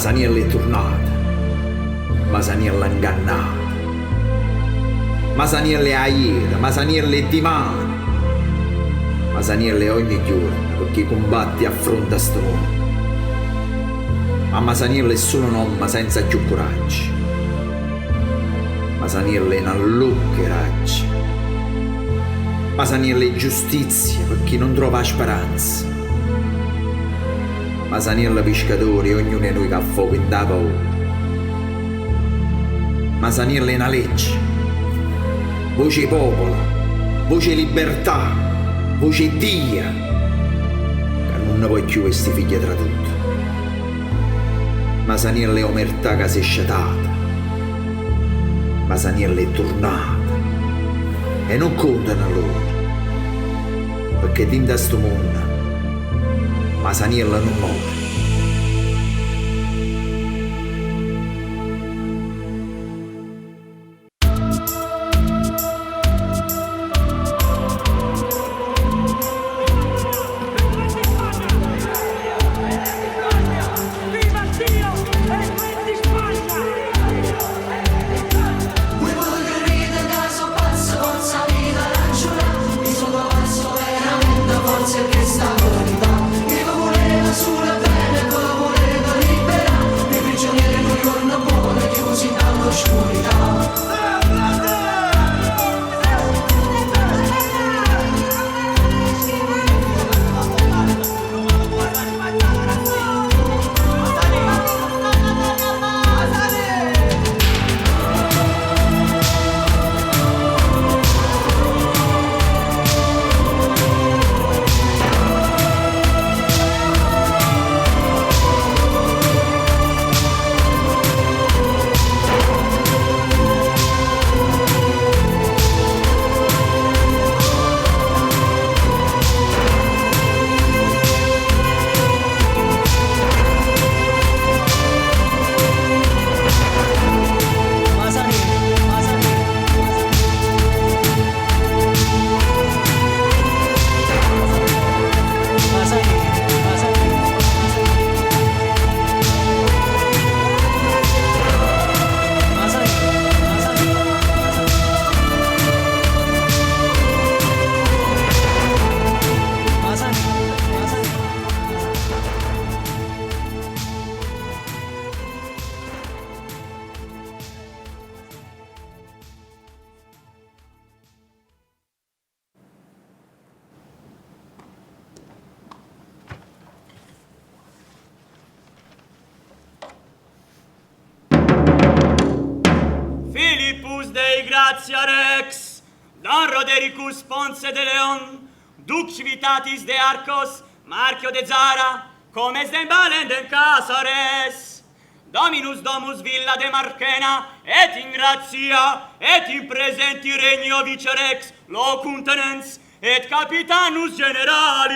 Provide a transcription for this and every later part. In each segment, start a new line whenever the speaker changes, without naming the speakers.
Masaniello è tornato, Masaniello è ingannato, Masaniello è aiera, Masaniello è di mano, Masaniello è ogni giorno perché combatti e affronta sto mondo. Ma Masaniello è solo un uomo senza più coraggio. Masaniello è una lucca raggia. Masaniello è giustizia per chi non trova speranza. Masaniello è pescatore, ognuno di noi che ha fuoco in da paura. Masaniello è una legge, voce popolo, voce libertà, voce Dio, che non ne puoi più questi figli tradotti. Masaniello è omertà che si è sciatata, Masaniello è tornata e non contano loro, perché dentro sto mondo Masaniello non muore.
Gratia Rex, Don Rodericus Ponce de Leon, Dux Civitatis de Arcos, Marchio de Zara, comes de Balenden Casares, Dominus Domus Villa de Marchena, et in gratia, et in presenti regno Vice Rex, locuntenens, et Capitanus Generali.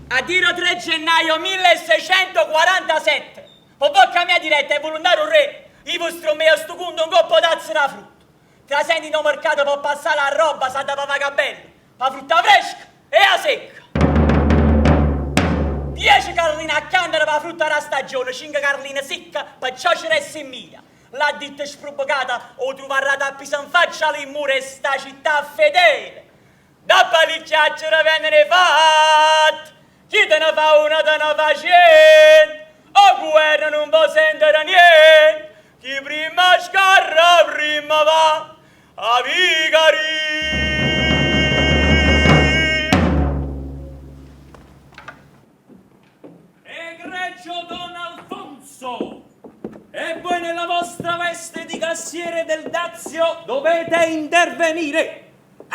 Adiro 3 gennaio 1647. O bocca mia diretta e volontario re, i vostri mea stucundo un coppo d'azzo da frutta. Trasenti no mercato per passare la roba, sa da papagabello, la frutta fresca e la secca. 10 carline a candela per la frutta della stagione, 5 carline secca per ciocere e semmia. La ditta sprovocata o trovare tappi in faccia alle mura e sta città fedele. Da palicchiaccio ne vennene fatte, chi te ne fa una te ne fa 100. O guerra non può sentire niente, chi prima scarra prima va a Vigari.
Egregio Don Alfonso, e voi nella vostra veste di cassiere del Dazio dovete intervenire.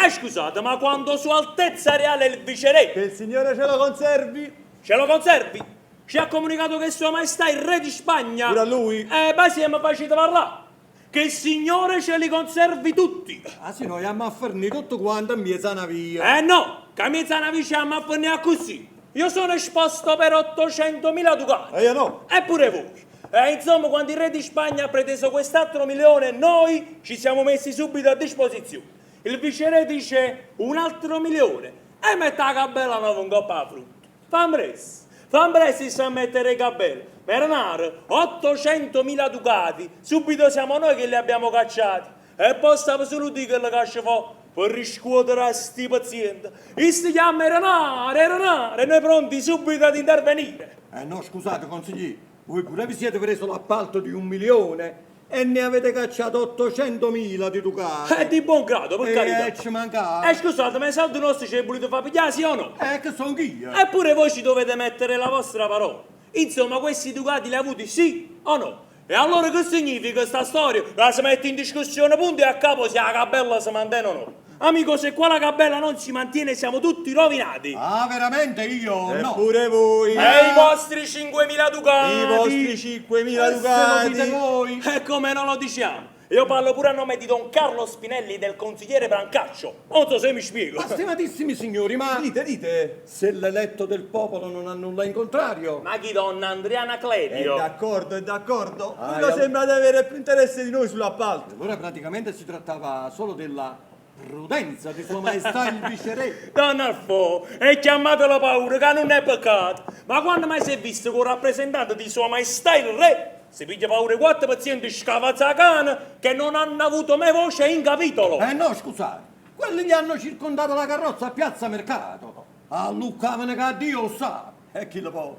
Scusate, ma quando Sua Altezza Reale il Viceré...
Che il Signore ce lo conservi.
Ce lo conservi? Ci ha comunicato che Sua Maestà il Re di Spagna...
Pure a lui?
Beh, siamo faciti parlare. Che il Signore ce li conservi tutti.
Ah sì, noi abbiamo a fornire tutto quanto a mia via.
No, che mia via ci abbiamo a fornire così. Io sono esposto per 800.000 ducati.
E io no.
Eppure voi. Insomma, quando il Re di Spagna ha preteso quest'altro milione, noi ci siamo messi subito a disposizione. Il Viceré dice un altro milione. E metta la cabella nuova un coppa a frutta. Fammi res. Fammi presto a mettere i capelli. Bernard, 800.000 ducati, subito siamo noi che li abbiamo cacciati. E poi stavo solo di che le caccia fa per riscuotere a sti pazienti. E si chiama Renard, e noi pronti subito ad intervenire.
No, scusate, consigliere, voi pure vi siete preso l'appalto di 1 milione e ne avete cacciato 800.000 di ducati.
È di buon grado, per carità.
Ci mancava.
Scusate, ma i soldi nostri ci volete far pigliare, sì o no?
Che sono io.
Eppure voi ci dovete mettere la vostra parola. Insomma, questi ducati li avuti sì o no? E allora che significa sta storia? La si mette in discussione punto e a capo se la cabella si mantiene o no? Amico, se qua la cabella non si mantiene siamo tutti rovinati.
Ah, veramente io? No.
Pure voi.
E i vostri 5.000 ducati.
I vostri 5.000
Se lo dite
ducati.
voi.
E come non lo diciamo? Io parlo pure a nome di Don Carlo Spinelli, del consigliere Brancaccio. Non so se mi spiego.
Ma stimatissimi signori, ma
Dite.
se l'eletto del popolo non ha nulla in contrario,
Ma chi donna Andriana
È
Clerio?
d'accordo.
Ah,
Quello sembra di avere più interesse di noi sull'appalto.
allora praticamente si trattava solo della prudenza di Sua Maestà il Viceré.
Don Alfo, e chiamatelo paura che non è peccato. Ma quando mai si è visto con un rappresentante di Sua Maestà il Re? Si piglia paura 4 pazienti scavazzacane che non hanno avuto mai voce in capitolo.
No, scusate, quelli gli hanno circondato la carrozza a Piazza Mercato. A Luccavane che Dio lo sa. E chi lo può?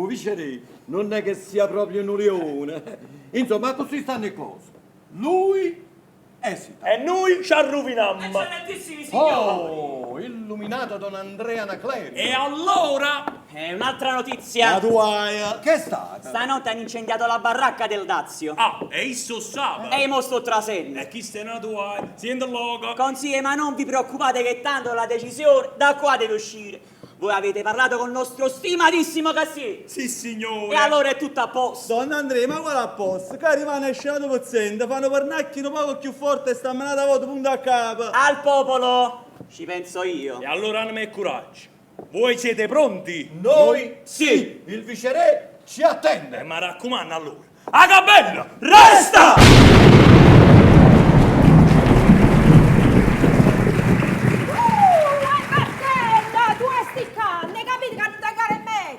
Viceré, non è che sia proprio un leone. Insomma, così stanno le cose. Lui esita.
E noi ci arrovinammo.
Eccellentissimi signori!
Oh, illuminato Don Andrea Anaclerio.
E allora?
Un'altra notizia.
Tuaia.
Che è stata?
Stanotte hanno incendiato la baracca del Dazio.
E isso sa.
E mo sto trasenne.
E chi se ne tua? Siendo logo.
Consigliere, ma non vi preoccupate che tanto la decisione da qua deve uscire. Voi avete parlato con il nostro stimatissimo Cassiere.
Sì, signore.
E allora è tutto a posto.
Donna Andrea, ma guarda a posto, che arrivano e scenato paziente, fanno pernacchino poco più forte e sta menata voto punto a capo.
Al popolo ci penso io.
E allora hanno me coraggio. Voi siete pronti?
Noi sì. Il Viceré ci attende.
Ma raccomando allora. A capella, resta!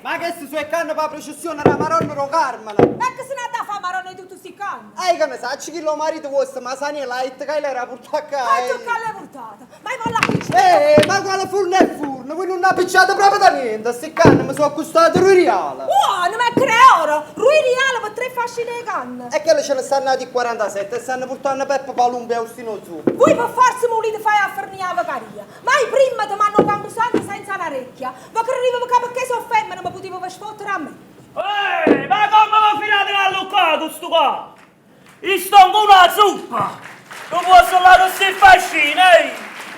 Ma che si sue canne per la processione della Maronna lo Carmela?
Ma che se ne da fa marone di tutti sti cani?
Che ne sa, chi lo marito vostro, ma sa ne la che lei era portata a
Ma
casa.
tu che l'hai portata? Ma io la
Ma quale furno è furno? Voi non ha picciato proprio da niente, sti canne mi sono accostato Ruriala.
buono, ma creoro! Rui Riale per 3 fasci di canne.
E che le ce ne stanno nati 47 e stanno portando Peppa Palumbi e Austino Zu.
Voi per farsi molite fai a fornire la vacaria. Mai prima ti m'hanno cambusato senza una recchia. Ma che arrivo perché sono femmina mi potevo sfottere a me.
Ma come vi finite a luccato sto qua? Io sto una zuppa! Non posso andare così fascina,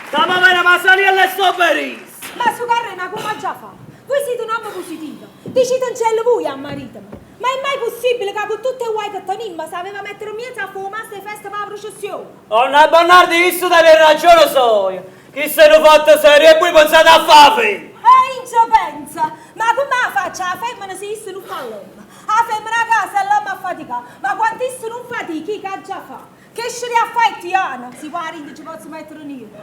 Stiamo bene, ma Saniella e sto beris!
Ma su Carrena come già fa? Voi siete un uomo positivo. Dicite un cielo voi a marito. Ma è mai possibile che con tutte le guai che tenimmo sapeva mettere un mezzo a fumare queste feste per la processione?
Oh, non Bernardi, visto di aver ragione so io. Chi se ne fatta serio e poi pensate a fare?
Incio pensa, ma come la faccia la femmina se isse non fa l'uomo? La femmina a casa e l'uomo a fatica, ma quando isse non fatichi, che già fa? Che sceri a fare Tiana? Si può ci posso mettere niente.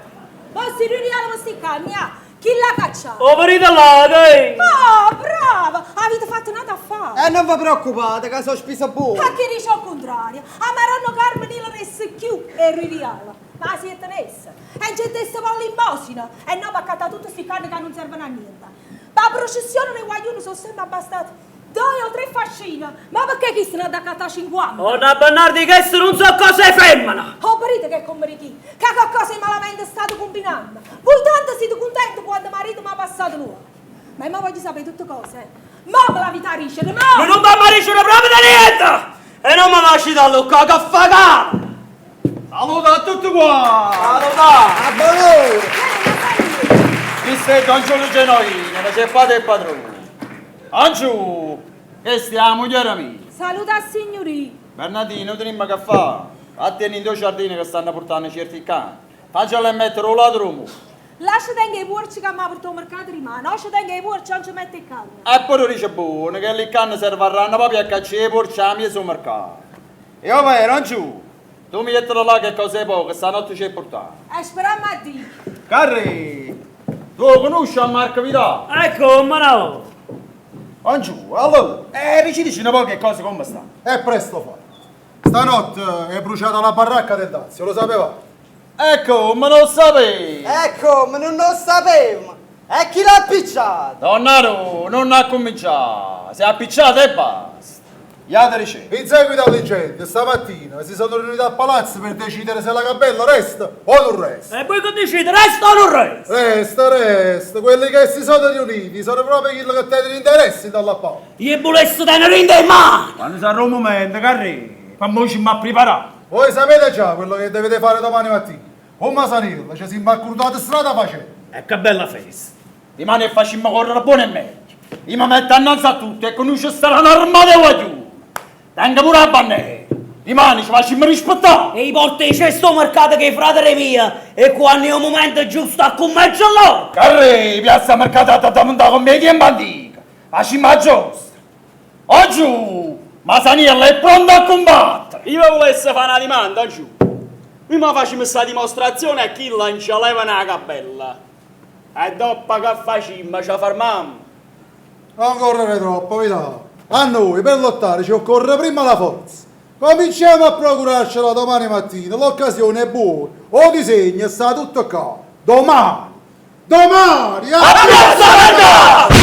Poi si riuniamo questi cani, chi l'ha cacciato?
Oh, venite là, dai!
Oh, brava! Avete fatto un affare!
Non vi preoccupate, che sono spesa buona.
Ma che dice al contrario? A Maranno Carmine la resta più e ridiala. Ma siete nesse. E gente se vuole l'immosina. E no, perché da tutti questi cani che non servono a niente. Ma la processione nei guaglioni sono sempre abbastanza 2 o 3 fascine. Ma perché chi se ne ha da cattare 50?
Oh, da Bernardi, che se non so cosa è femmina!
Oh, parite che commeriti, che qualcosa di malamente state combinando. Voi tanto siete contenti quando marito mi ha passato nuovo. Ma io voglio sapere tutte cose. Ma la vita riesce, no!
Ma non mi amarisce proprio da niente! E non mi lasci da lucca che affagare!
Saluto a tutti qua!
A valore!
Questo è Don Giulio Genoini, la c'è padre e il padrone. Angiù, questi è la moglie mia.
Saluta al signorì.
Bernardino, teniamo che fa. Attieni in 2 giardini che stanno portando certi cani. Faccela mettere un lato rumo.
Lascia tenga i porci che mi ha portato al mercato rimane. Lascia tenga i porci non ci mette il caldo.
E poi dice buono che le canne servono proprio a cacciare i porci a mia sul mercato. E io vero, Angiù, tu mi mettilo là che cose poche, stanotte ci hai portato.
Speriamo a Dio.
Carri, tu conosci a Marco Vidal?
Ecco, ma no!
Angiù, allora, ci dici un po' che cose come stanno.
È presto fa. Stanotte è bruciata la baracca del Dazio, lo sapeva?
Ecco, ma non lo sapevi.
Ecco, ma non lo sapevo. E chi l'ha appicciato?
Donnaro, non ha cominciato. Si è appicciato e basta. Iate riceve.
In seguito alle gente, stamattina si sono riuniti al palazzo per decidere se la Gabella resta o non resta.
E poi che decide, resta o non resta?
Resta. Quelli che si sono riuniti sono proprio quelli che tengono interessi dalla pausa.
Io volessi tenere in te mano.
Quando sarà un momento, carri, fammi ci mi preparato.
Voi sapete già quello che dovete fare domani mattina. Un Masanillo ci si è accordata strada facendo.
E che bella festa.
Rimane e facciamo correre buono e meglio. Io mi metto innanzi a tutti e conosce stare un'armata e giù. Tenga pure la bannetta. Rimane, ci facciamo rispettare.
E i porti c'è sto mercato che è fratelli mia. E quando è un momento giusto a commercio loro.
Carri, piazza mercatata da montare con media e bandica. Facciamo a giusta. Oggi, Masaniello è pronto a combattere.
Io volessi fare una domanda giù. Prima facciamo questa dimostrazione a chi lancia leva una Gabella. E dopo che facciamo, ci fermiamo.
Non correre troppo, vediamo. A noi per lottare ci occorre prima la forza. Cominciamo a procurarcela domani mattina, l'occasione è buona. O disegno sta tutto qua. Domani!
A piazza mercato!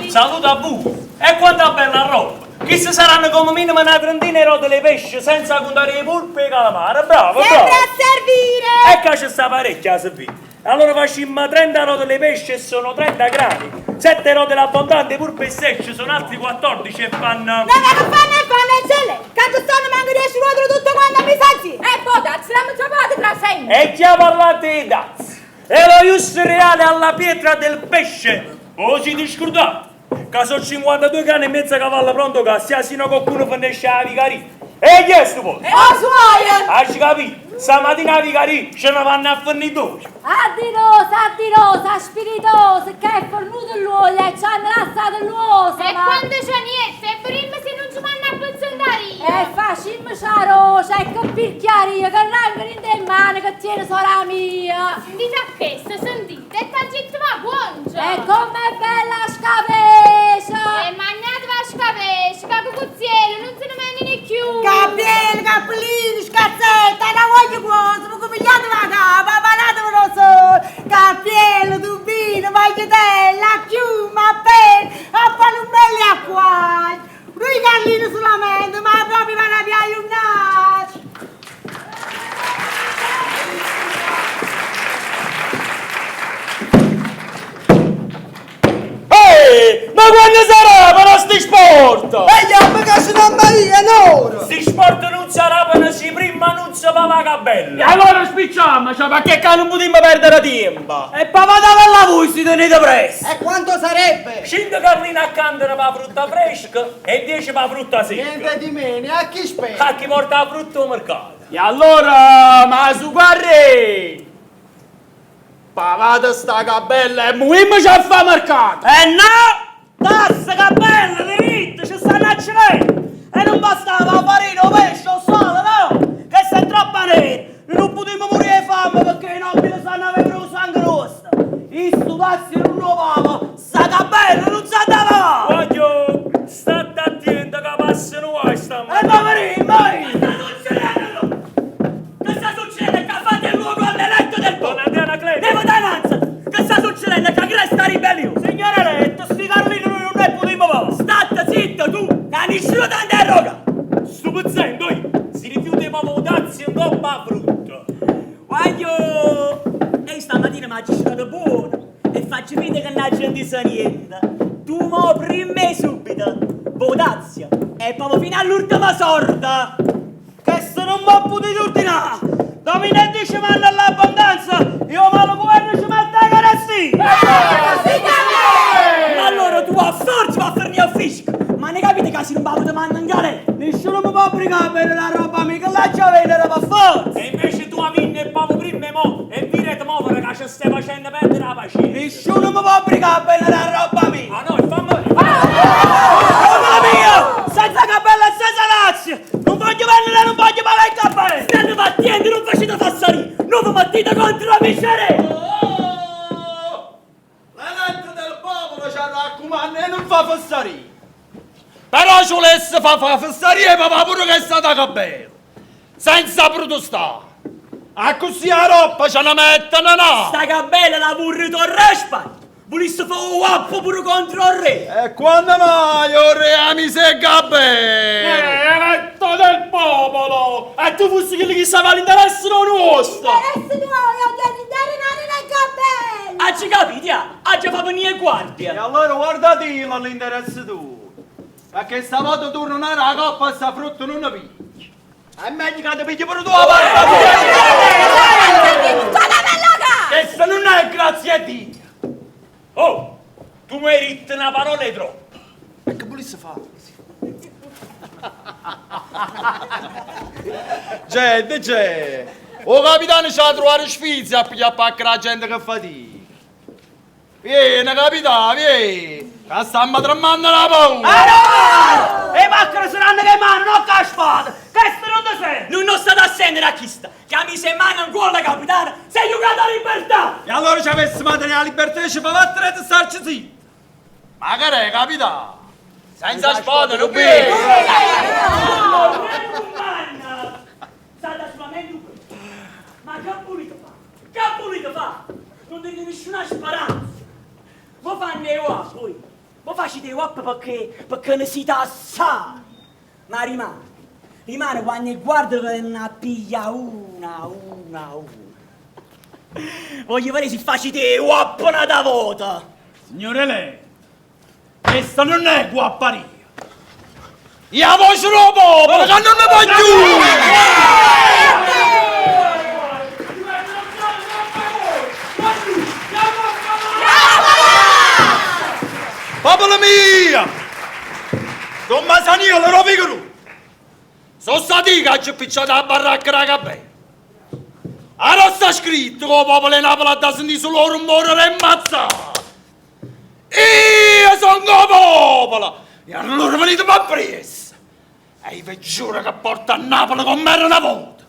Saluto a voi. E quanta bella roba. Chi si saranno come minimo una trentina di rotte le pesce senza contare i polpi e i calamari. Bravo,
Sempre
bravo.
a servire!
E qua c'è sta parecchia a servire. Allora facciamo 30 rotte le pesce e sono 30 gradi. 7 rotte l'abbondante polpi e secci sono altri 14 e fanno...
No, non fanno eccelle! Quanto stanno manco 10 ruote tutto quanto mi sazzi! E poi dazzi, l'hanno trovate tra sempre!
E chi ha parlato di dazi? È lo giusto reale alla pietra del pesce. O si discordate? Che sono 52 cani e mezza cavallo pronto che sia sino qualcuno finisce la vicaria. E chi è sto poi?
E o suoia!
Hai capito? Stamattina la vicaria ce ne vanno a fornitore.
Addirosa, spiritosa, che è fornuto l'uovo e ci hanno lasciato l'uovo!
E quando c'è niente, prima se non ci vanno a puzzondare.
E facciamo la rosa e che picchiaria, che rangono in te mani che tiene sorella mia!
Dite a questo, sentite, e t'agitto ma buongiorno.
E com'è bella scapescia!
E mangiate la scapescia, che cucuzziello, non se ne mandi più.
Capelli, cappellini, scazzetta, la voglio cosa, ma come gli altri la capa, banatelo lo so! Capello, tubino, magliatella, chiuma, penna, a palumbelli a qua! Lui Carlino sulla mente, ma proprio va a piagliunare!
Ma quando sarà per sti sport?
E io che sono Maria, no!
Sti sport non sarà per si prima non si va la
E
cabella.
allora spicciamo, cioè perché che non potremmo perdere tempo?
E papà da voi si tenete presto.
E quanto sarebbe?
5 carline accanto per la frutta fresca e 10 per la frutta secca.
Niente di meno, a chi spende?
A chi porta la frutta al mercato.
E allora, ma su guarri! Pavate sta cabella e muimmoci a fa mercato!
No! Tassa, cabella, diritta, ci stanno accidenti! E non bastava la farina, o pesce, o sale, no! Che sei troppo neri! Non potremmo morire di fame perché i nobili stanno avendo il sangue rosso! I studazzi non nuovavo, sta cabella non si andava! Voglio, state attento che passano guai stamattina! E ma mai! Che sta succedendo? Che fate il luogo all'eletto del popolo? Devo dananza! Che sta succedendo? Che resta ribellione! Signore eletto, sti Carlini noi non ne potremo fare! State zitto tu! Che nessuno ti interroga! Sto pezzendo io! Si rifiuta ma votarsi un po' a frutto! Voglio! E stamattina mi ha girato buono! E faccio finta che non c'è di niente! Tu mo prima subito! Votazio! E proprio fino all'ultima sorta! Che sono non mi potete ordinare! Domine dice manda all'abbondanza, io malo governo ci metto a carassi!
Allora tu a forza va a farmi al fisco! Ma ne capite che si non va a mangiare?
Nessuno mi può obbligare a bere la roba mia, che la già vede la forza! E invece tu a vinne il pavo prima e mo, e virete mo che ci stai facendo perdere la pazienza! Nessuno mi può obbligare a bere la roba mia! Ah no, fammi... Roba mia! Senza capello e senza lazio! Non voglio vendere, non voglio pagare il cappello!
State battendo, non facete fassari! Non vi battete contro la miscere!
L'eletto del popolo ci raccomanda e non fa fassari. Però ci volesse fa fassari e papà pure che è stata cabella. Senza protestare. A così la roba ce la mettono no.
Sta cabella la burrito al respa! Volesse fare un wappo pure contro il re!
E quando mai o re ami se cabella?
Eletto del popolo! E tu fossi quelli che stava all'interesse nostro!
Interesse tuoi, ho detto interinare nel cappello!
Ha ci capiti, ha già fatto venire
E
guardia!
allora guardati all'interesse tu. Perché stavolta tu non hai la coppa e sta frutta non ne pigli. È meglio che ti pigli pure tu la barba. Che se non è grazie a Dio.
Oh! Tu mi hai detto una parola troppo!
E che volesse fare? C'è. O capitano ci ha trovato sfizia a pigliare pacca la gente che fatica. Vieni capitano, vieni. Che stiamo tremando la paura.
E macchine saranno che mano, non che spada! Questo non ti serve!
Non state a sentire a chi sta! Che mi se mano ancora capitano, sei giocata a libertà!
E allora ci avessimo la libertà e ci fa battere e starci zitti. Ma che è capitano? Senza spada non vieni.
State solamente questo! Ma che volete fare? Che volete fare? Non dite nessuna speranza! Voi fanno i WAP, voi! Voi facete i WAP perché ne siete assai! Ma rimane quando il guarda che ne piglia una. Voglio vedere se facete i WAP una da volta!
Signore lei, questa non è guapparia!
Io voce lo popolo che non ne voglio più! Popolo mia! Don Masaniello lo figuro! Sono stati che ci picciato la baracca da cabella! Allora sta scritto che il popolo di Napoli ha sentito solo rumore e ammazzato! Io sono il popolo! E allora venite per preso! E io vi giuro che porto a Napoli come era una volta!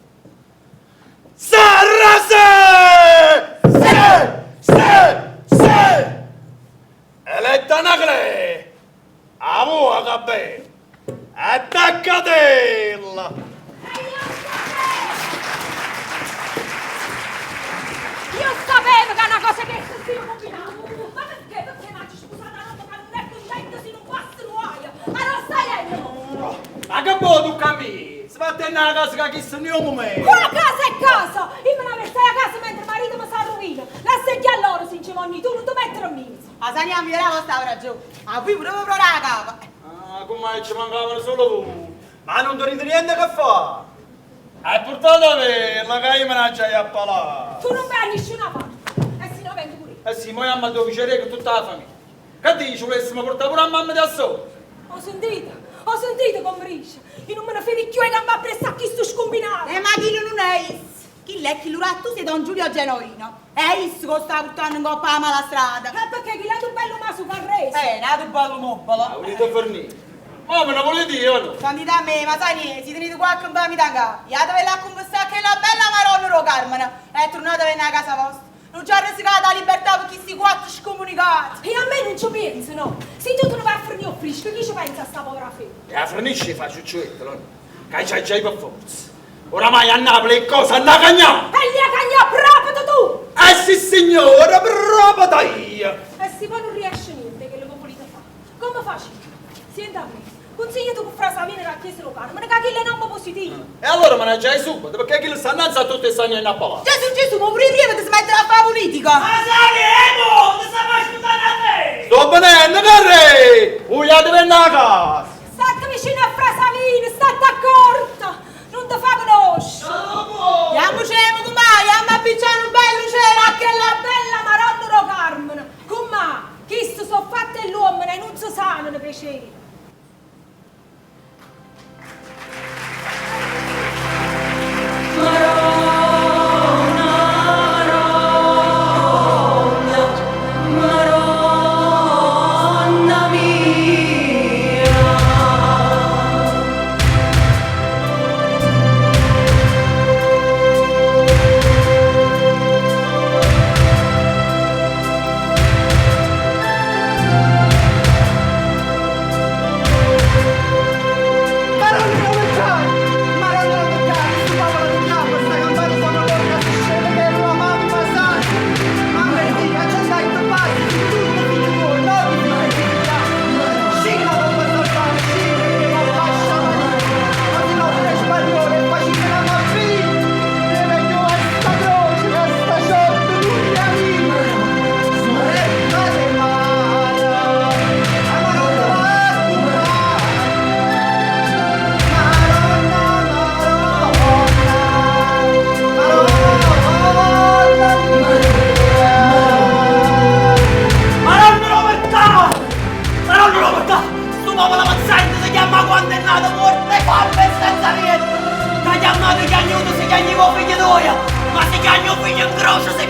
Sarrase! Se! Eletta Nagle! A voi cabella! Attaccatella!
Io sapevo che è una cosa che si combinava! Ma perché? Perché ma scusate, non è contento se non passa nuoia! Ma non stai
Ma che vuoi tu cammini? Si va a tenere a casa che chi se ne occupa?
Una casa è casa! Io me la stai a casa mentre il marito mi sa rovina! Lascia che a loro, se ci vogliono, tu non ti mettere a mezzo!
A Sania mi la vostra ragione. A qui pure proprio la cava.
Ah, come ci mancavano solo tu? Ma non ti niente che fa? Hai portato a me la che io me la già a palare.
Tu non vai a nessuna parte! E se no vengo pure io!
Eh sì, ma io a dove c'è con tutta la famiglia. Che dici, volessimo portare pure a mamma da solo?
Ho sentito come dice! Io non me ne fai più e che mi ha preso a chi sto scombinato!
Ma chi non è isso? Chi è chi l'ha tu sei Don Giulio Genuino? È isso che sta portando in coppa la mala strada.
Perché chi l'ha tu bello ma su carrese?
Nato bello mobile.
Volete fornire? Ma me lo volete io, no?
Quando da me, ma sai niente, si tenete qualche un po' mi tanga. Io dove la conversare che la bella Maronna Ro Carmine è tornata a venire a casa vostra. Non ci ha resicato la libertà per chi si quattro scomunicati.
E a me non ci pensi, no? Se tu non vai a fornire un frisco, chi ci pensa a sta povera figlia?
E la fornisci fa ciucciuetta, no? Che c'hai già per forza. Oramai a Napoli è cosa a cagnà!
E gli ha cagnato proprio tu!
Sì signore, proprio io!
E se poi non riesce niente, che lo volete fare? Come faccio? Senta a me, consigliate con frase a venire a chiesa locale, ma ne caghi le nomi positive!
E allora me ne già subito, perché chi le sta annanzi a tutti i sogni in Napoli?
Gesù, ma pure prima di smettere a fare politica!
Ma Sanremo, ti stai ascoltando a me?
Sto venendo, carre! Vogliate venire a casa!
State vicino a Frasavino, state accorta! Non ti fa conoscere!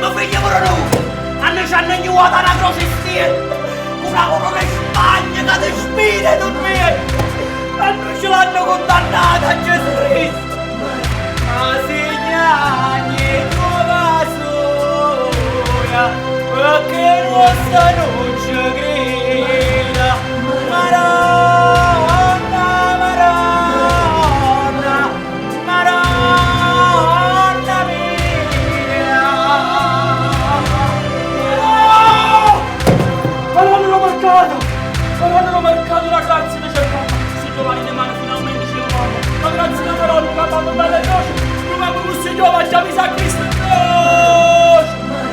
Lo figlio pure noi! Hanno ci hanno ignorato una croce stiera! Una corona in Spagna che ti spine dormire! Hanno ce l'hanno condannata a Gesù Cristo! Ma segnagni nuova soia, perché nostra non ci creda! Maronna, Maronna, Maronna mia! Ma l'hanno marcato la grazia di cercare! Si trovano le mani finalmente ci trovano! La grazia della parola che ha fatto bella croce! Non abbiamo potuto giovare, già mi sa Cristo in croce!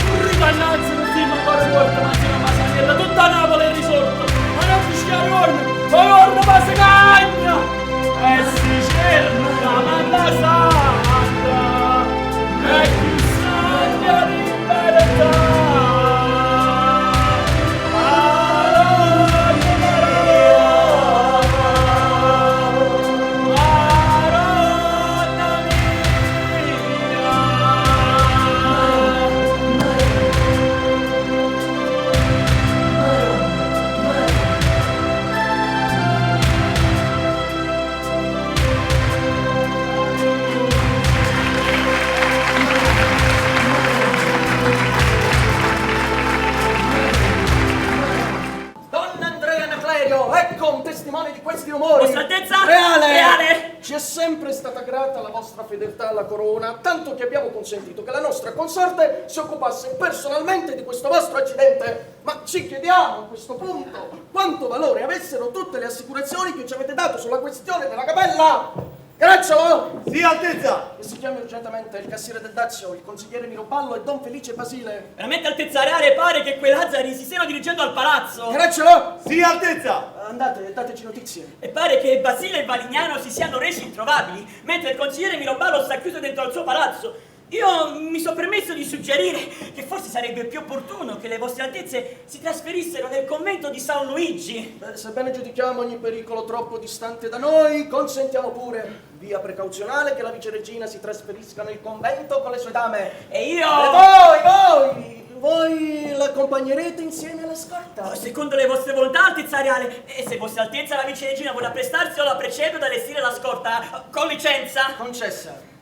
Un ricannazzo non si ma ancora morto, ma si una Masaniella, tutta Napoli è risorto! Ma non fischia Orno ma si cagna! E si cerca, ma la santa! E più santa libertà!
Ecco un testimone di questi umori.
Vostra Altezza?
Reale!
Reale!
Ci è sempre stata grata la vostra fedeltà alla corona, tanto che abbiamo consentito che la nostra consorte si occupasse personalmente di questo vostro accidente. Ma ci chiediamo a questo punto quanto valore avessero tutte le assicurazioni che ci avete dato sulla questione della gabella. Caracciolo!
Sì, Altezza!
E si chiami urgentemente il cassiere del Dazio, il consigliere Miroballo e Don Felice Basile.
Veramente Altezza Reale pare che quei Lazzari si stiano dirigendo al palazzo.
Caracciolo!
Sì, Altezza!
Andate, dateci notizie.
E pare che Basile e Valignano si siano resi introvabili, mentre il consigliere Miroballo sta chiuso dentro al suo palazzo. Io mi sono permesso di suggerire che forse sarebbe più opportuno che le vostre altezze si trasferissero nel convento di San Luigi.
Sebbene giudichiamo ogni pericolo troppo distante da noi, consentiamo pure, via precauzionale, che la viceregina si trasferisca nel convento con le sue dame.
E io...
Voi l'accompagnerete insieme alla scorta?
Secondo le vostre volontà, Altezza Reale. E se vostra Altezza la viceregina vuole apprestarsi, io la precedo ad allestire la scorta. Con licenza.
Concessa.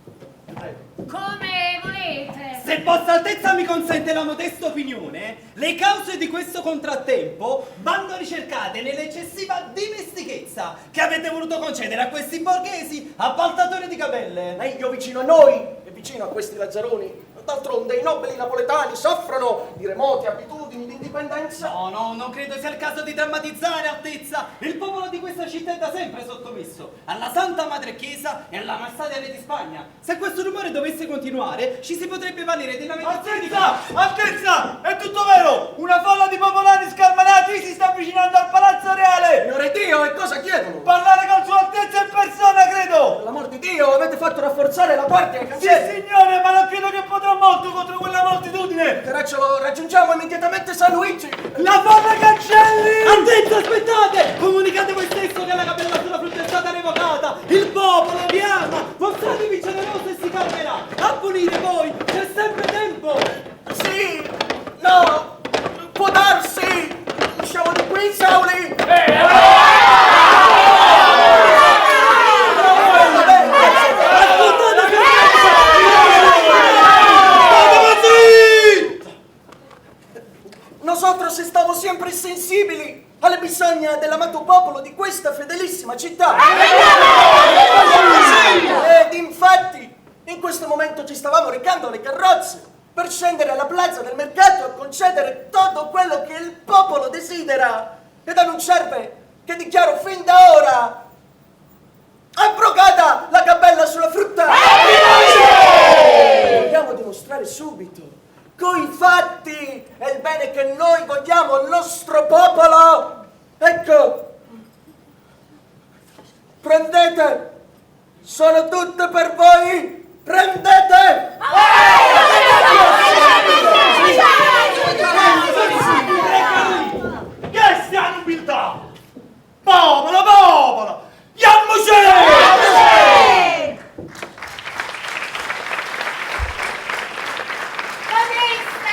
Come volete.
Se vostra Altezza mi consente la modesta opinione, le cause di questo contrattempo vanno ricercate nell'eccessiva dimestichezza che avete voluto concedere a questi borghesi appaltatori di gabelle.
Meglio vicino a noi e vicino a questi lazzaroni. D'altronde i nobili napoletani soffrono di remote abitudini di indipendenza.
No, non credo sia il caso di drammatizzare, Altezza. Il popolo di questa città è da sempre sottomesso alla Santa Madre Chiesa e alla Maestà del Re di Spagna. Se questo rumore dovesse continuare, ci si potrebbe valere di lamentazioni.
Altezza! È tutto vero! Una folla di popolani scalmanati si sta avvicinando al Palazzo Reale!
Signore Dio, e cosa chiedono?
Parlare con Sua Altezza in persona, credo!
Per l'amor di Dio, avete fatto rafforzare la guardia ai
Sì,
cancelli?
signore, ma non credo che potrò molto contro quella moltitudine!
Caracciolo, raggiungiamo immediatamente San Luigi!
La folla cancelli!
Altezza, aspettate! Comunicate voi stesso che la gabella sulla frutta è stata revocata! Il popolo vi ama! Mostratevi generoso e si calmerà! A punire voi! C'è sempre tempo!
Sì! No! Può darsi! Usciamo di qui, Sauli! Nosotros estamos siempre sensibili alle bisogna dell'amato popolo di questa fedelissima città. Ed infatti, in questo momento ci stavamo recando alle carrozze per scendere alla plaza del mercato e concedere tutto quello che il popolo desidera ed annunciarvi che dichiaro fin da ora abrogata la gabella sulla frutta. Vogliamo dimostrare subito coi fatti è il bene che noi vogliamo al nostro popolo. Ecco, prendete, sono tutte per voi, prendete!
Che sta nobiltà! Popolo! Yammucene!
Modesta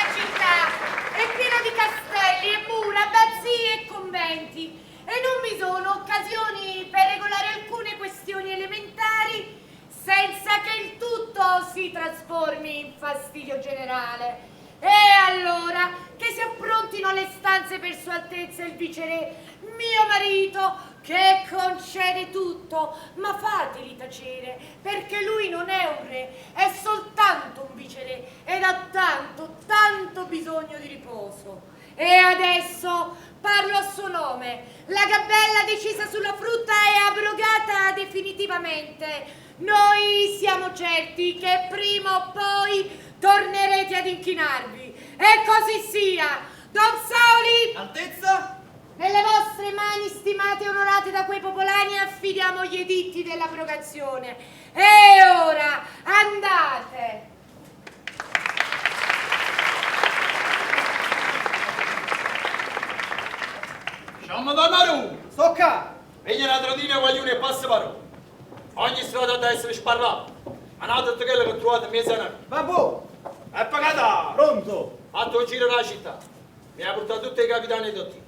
e conventi e non vi sono occasioni per regolare alcune questioni elementari senza che il tutto si trasformi in fastidio generale. E allora che si approntino le stanze per Sua Altezza il Viceré, mio marito, che concede tutto, ma fateli tacere, perché lui non è un re, è soltanto un viceré ed ha tanto, tanto bisogno di riposo. E adesso parlo a suo nome. La gabella decisa sulla frutta è abrogata definitivamente. Noi siamo certi che prima o poi tornerete ad inchinarvi. E così sia. Don Sauli!
Altezza?
Nelle vostre mani stimate e onorate da quei popolani affidiamo gli editti dell'abrogazione. E ora andate!
Siamo da Maru!
Sto qua!
Vieni una tradina guaglione e passa parola. Ogni strada deve essere sparrata. Ma non tutto quello che trovate in mezzo a noi.
Babbo!
È pagata!
Pronto?
Fatto un giro della città. Mi ha portato tutti i capitani e tutti.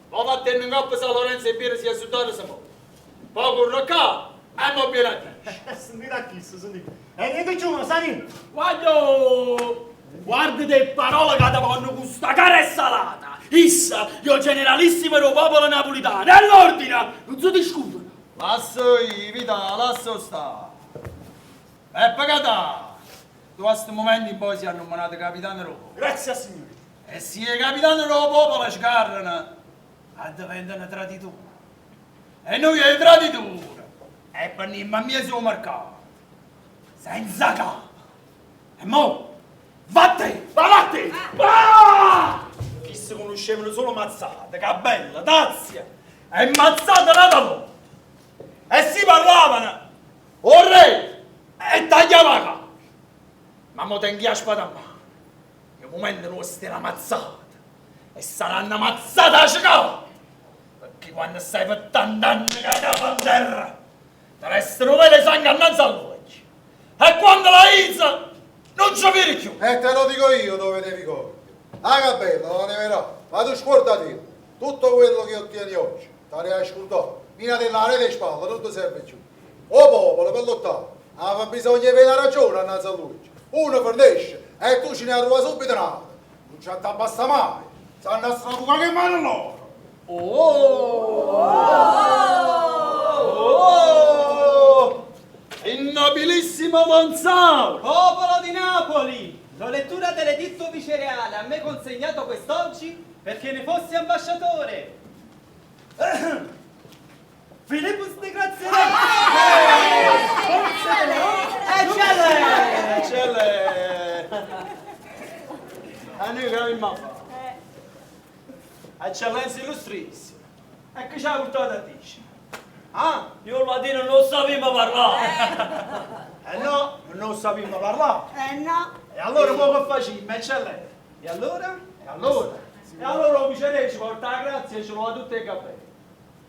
Poi fatto in coppa San Lorenzo e Piero si è sudato se muove. Poi con Rocca e mobilati.
Sentite chi, sentite. E niente giù, Sani!
Guarda le parole che ti fanno con sta cara e salata. Issa, io generalissimo del popolo napolitano. E l'ordine, non si discutono.
Lasso vita, lasso sta. È pagata. Tu a questo momento in poi si hanno nominato capitano Roma.
Grazie signore.
E se i capitani del popolo scarrano, diventano traditori. E noi è traditori. E venimmo a mia sul mercato. Senza capo. E mo, vatte!
Vatte!
Chi si conoscevano solo mazzate, cabella, tazia e mazzate nata mo. E si parlavano, o re, e tagliava la capa. Ma mo tengi a spada a mano. Il momento nostro era mazzata. E saranno mazzate a cicava. Perché quando stai per tanti anni che hai da terra, ti restano vele sangue annanzi all'occhio. E quando la izza, non ci vedi più.
E te lo dico io dove devi correre. La gabella la leverò, ma tu scordati. Tutto quello che ottieni oggi, te ne hai scordato. Mina della rete spalle, non ti serve più. O popolo per lottare, ma bisogna avere la ragione annanzi a lui. Uno fornisce e tu ce ne arriva subito un'altra. Non ci abbassa mai. Sanno a strapuca che mano loro.
Il nobilissimo Don Saul!
Popolo di Napoli! La lettura dell'editto vicereale a me consegnato quest'oggi perché ne fossi ambasciatore. Filippus di Grazia!
Eccelle! A noi che abbiamo fatto? Eccellenza illustrissima! E che ci ha portato a dire? Ah?
Io il latino non sapevo parlare.
No, non sappiamo parlare.
No.
E allora come facciamo, eccellenza?
E allora?
E allora? E allora il viceré ci porta la grazia e ce lo ha tutte le capelle.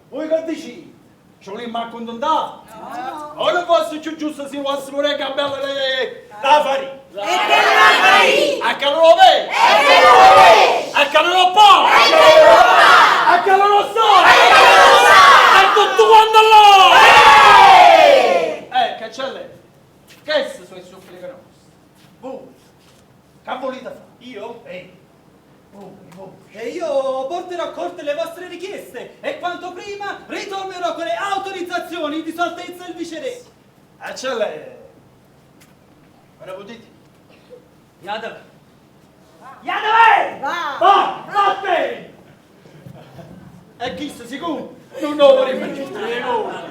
Voi che dicete? Ce lo a accontentare?
No.
O non fosse più giusto se lo fossimo le capelle da farina?
E che la fai?
A che non lo vedi?
E che non lo vedi?
A che non lo fa?
E che non lo fa?
A che non lo so?
E che non lo sa?
A tutto quanto là! Che c'è lei? Che sono i suppli che nostri? Voi, che volete fare?
Io?
Voi.
E io porterò a corte le vostre richieste e quanto prima ritornerò con le autorizzazioni di Sua Altezza il Viceré.
C'è lei? Me ne potete?
Yadave!
Va.
Vatte! E chi sta sicuro? Non lo rimangiamo.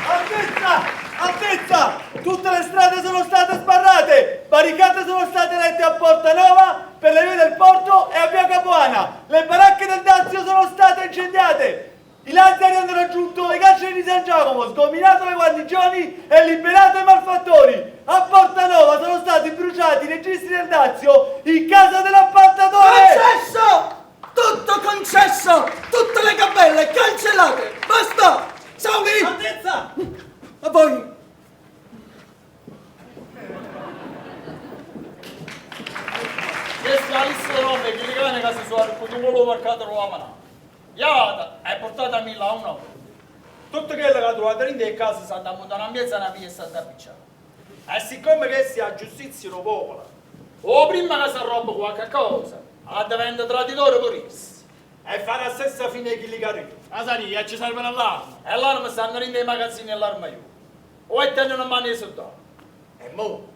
Altezza! Altezza! Tutte le strade sono state sbarrate! Barricate sono state lette a Porta Nova, per le vie del porto e a Via Capuana! Le baracche del Dazio sono state incendiate! I lazzari hanno raggiunto le carceri di San Giacomo, sgominato le guarnigioni e liberato i malfattori! A Porta Nova sono stati bruciati i registri del Dazio in casa dell'appaltatore!
Concesso! Tutto concesso! Tutte le gabelle cancellate! Basta! Sauli!
Altezza!
A voi!
lista di robe che li cane che si sono con quello mercato lo amano. Iata, è portata a 1000 a uno. Tutto quello che trovate in te casa sta da montare a mezza una via e sta da picciare. E siccome che sia giustizia lo popolo, o prima che si arroba qualche cosa, diventa traditore per isso. E fa la stessa fine che li carri. Masania, ci serve l'allarme. E l'allarme stanno in dei magazzini all'armaio. O è tenere una mano di soldato. E mo',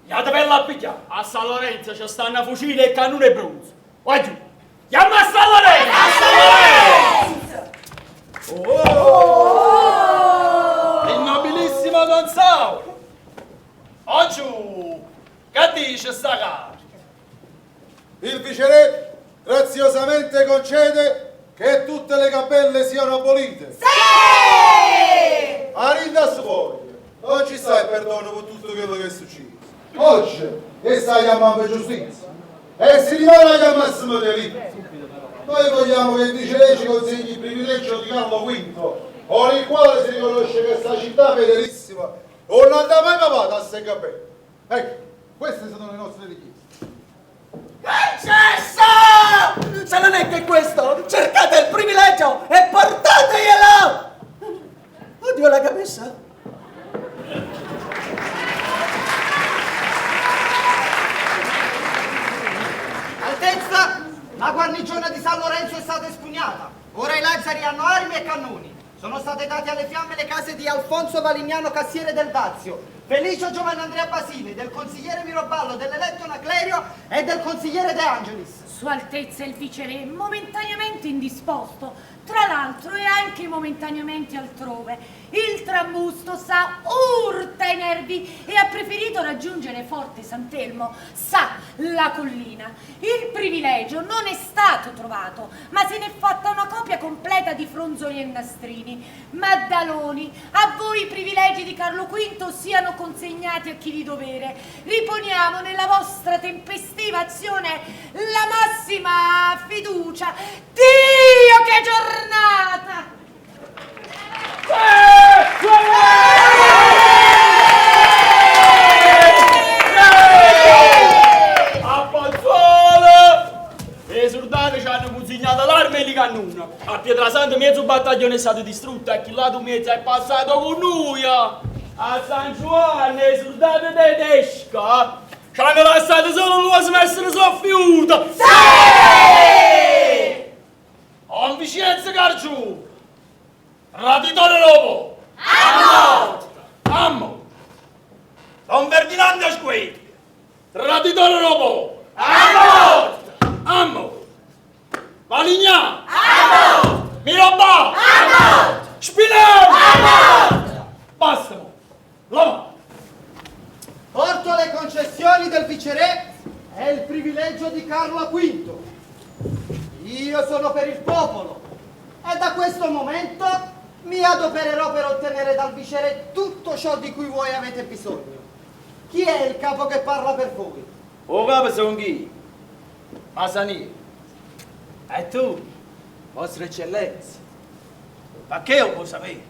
iata bella a picchiare. A San Lorenzo ci stanno fucile e cannone bronzo. Vai giù. Chiama a San Lorenzo! A San Lorenzo! Oh! Il nobilissimo Don Sauro! Oggi, che dice sta carta?
Il viceré graziosamente concede che tutte le cappelle siano abolite.
Sì!
Arinda fuori, non ci sta il perdono per tutto quello che è successo. Oggi che sta chiamando giustizia e si rimane al massimo delitto. Noi vogliamo che il viceré ci consegni il privilegio di Carlo V, con il quale si riconosce che questa città fedelissima non andrà mai pavata a sé capelli. Ecco, queste sono le nostre richieste.
Cessa! Se non è che questo, cercate il privilegio e portateglielo! Oddio la cabeza!
Altezza, la guarnigione di San Lorenzo è stata espugnata. Ora i lazzari hanno armi e cannoni. Sono state date alle fiamme le case di Alfonso Valignano, cassiere del Dazio, Felicio Giovanni Andrea Basile, del consigliere Miroballo, dell'eletto Anaclerio e del consigliere De Angelis.
Sua Altezza il viceré, momentaneamente indisposto, tra l'altro e anche momentaneamente altrove. Il trambusto sa urta i nervi e ha preferito raggiungere Forte Sant'Elmo, sa la collina. Il privilegio non è stato trovato, ma se n'è fatta una copia completa di fronzoli e nastrini. Maddaloni, a voi i privilegi di Carlo V siano consegnati a chi di dovere. Riponiamo nella vostra tempestiva azione la massima fiducia. Dio, che giornata!
A Pozzuolo! I soldati ci hanno consegnato l'arma e li cannoni. A Pietrasanta mezzo battaglione è stato distrutto e chi lato mezzo è passato con noi. A San Giovanni i soldati tedeschi ci hanno lasciato solo l'uomo smesso soffiuto. Sì! A Vicenza Cargiù! Raditore Lobo! Ammo! Don Ferdinando Squetti! Raditore Lobo! Ammo! Valignà! Mirabà! Spinelli! Basta! Lama!
Porto le concessioni del viceré e il privilegio di Carlo V. Io sono per il popolo e da questo momento mi adopererò per ottenere dal viceré tutto ciò di cui voi avete bisogno. Chi è il capo che parla per voi?
O capo sono chi? Masani. E tu, vostra eccellenza? Perché lo può sapere?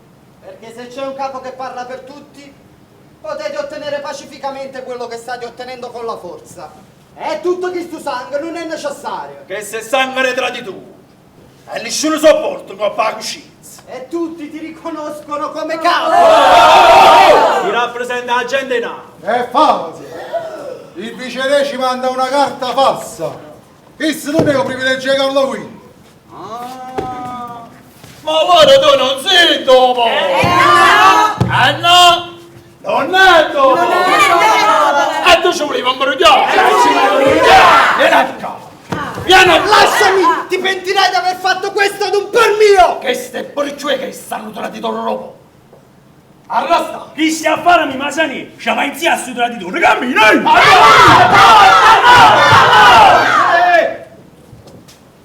Perché se c'è un capo che parla per tutti, potete ottenere pacificamente quello che state ottenendo con la forza. E tutto questo sangue non è necessario.
Che se sangue tra di tu, e nessuno sopporta non fa coscienza.
E tutti ti riconoscono come capo.
Ti rappresenta la gente nata.
È falso! Il viceré ci manda una carta falsa. Questo non è un privilegio di Carlo V.
Ma guarda tu non sei dopo! No! Non è dopo! E tu ci volevi imbrugliare!
Lasciami! Ti pentirai di aver fatto questo ad un per mio!
Che ste porcioe che stanno traditore dopo! Arrasta!
Chi stia a fare mi masani? Ci va insieme a sto traditore, cammina!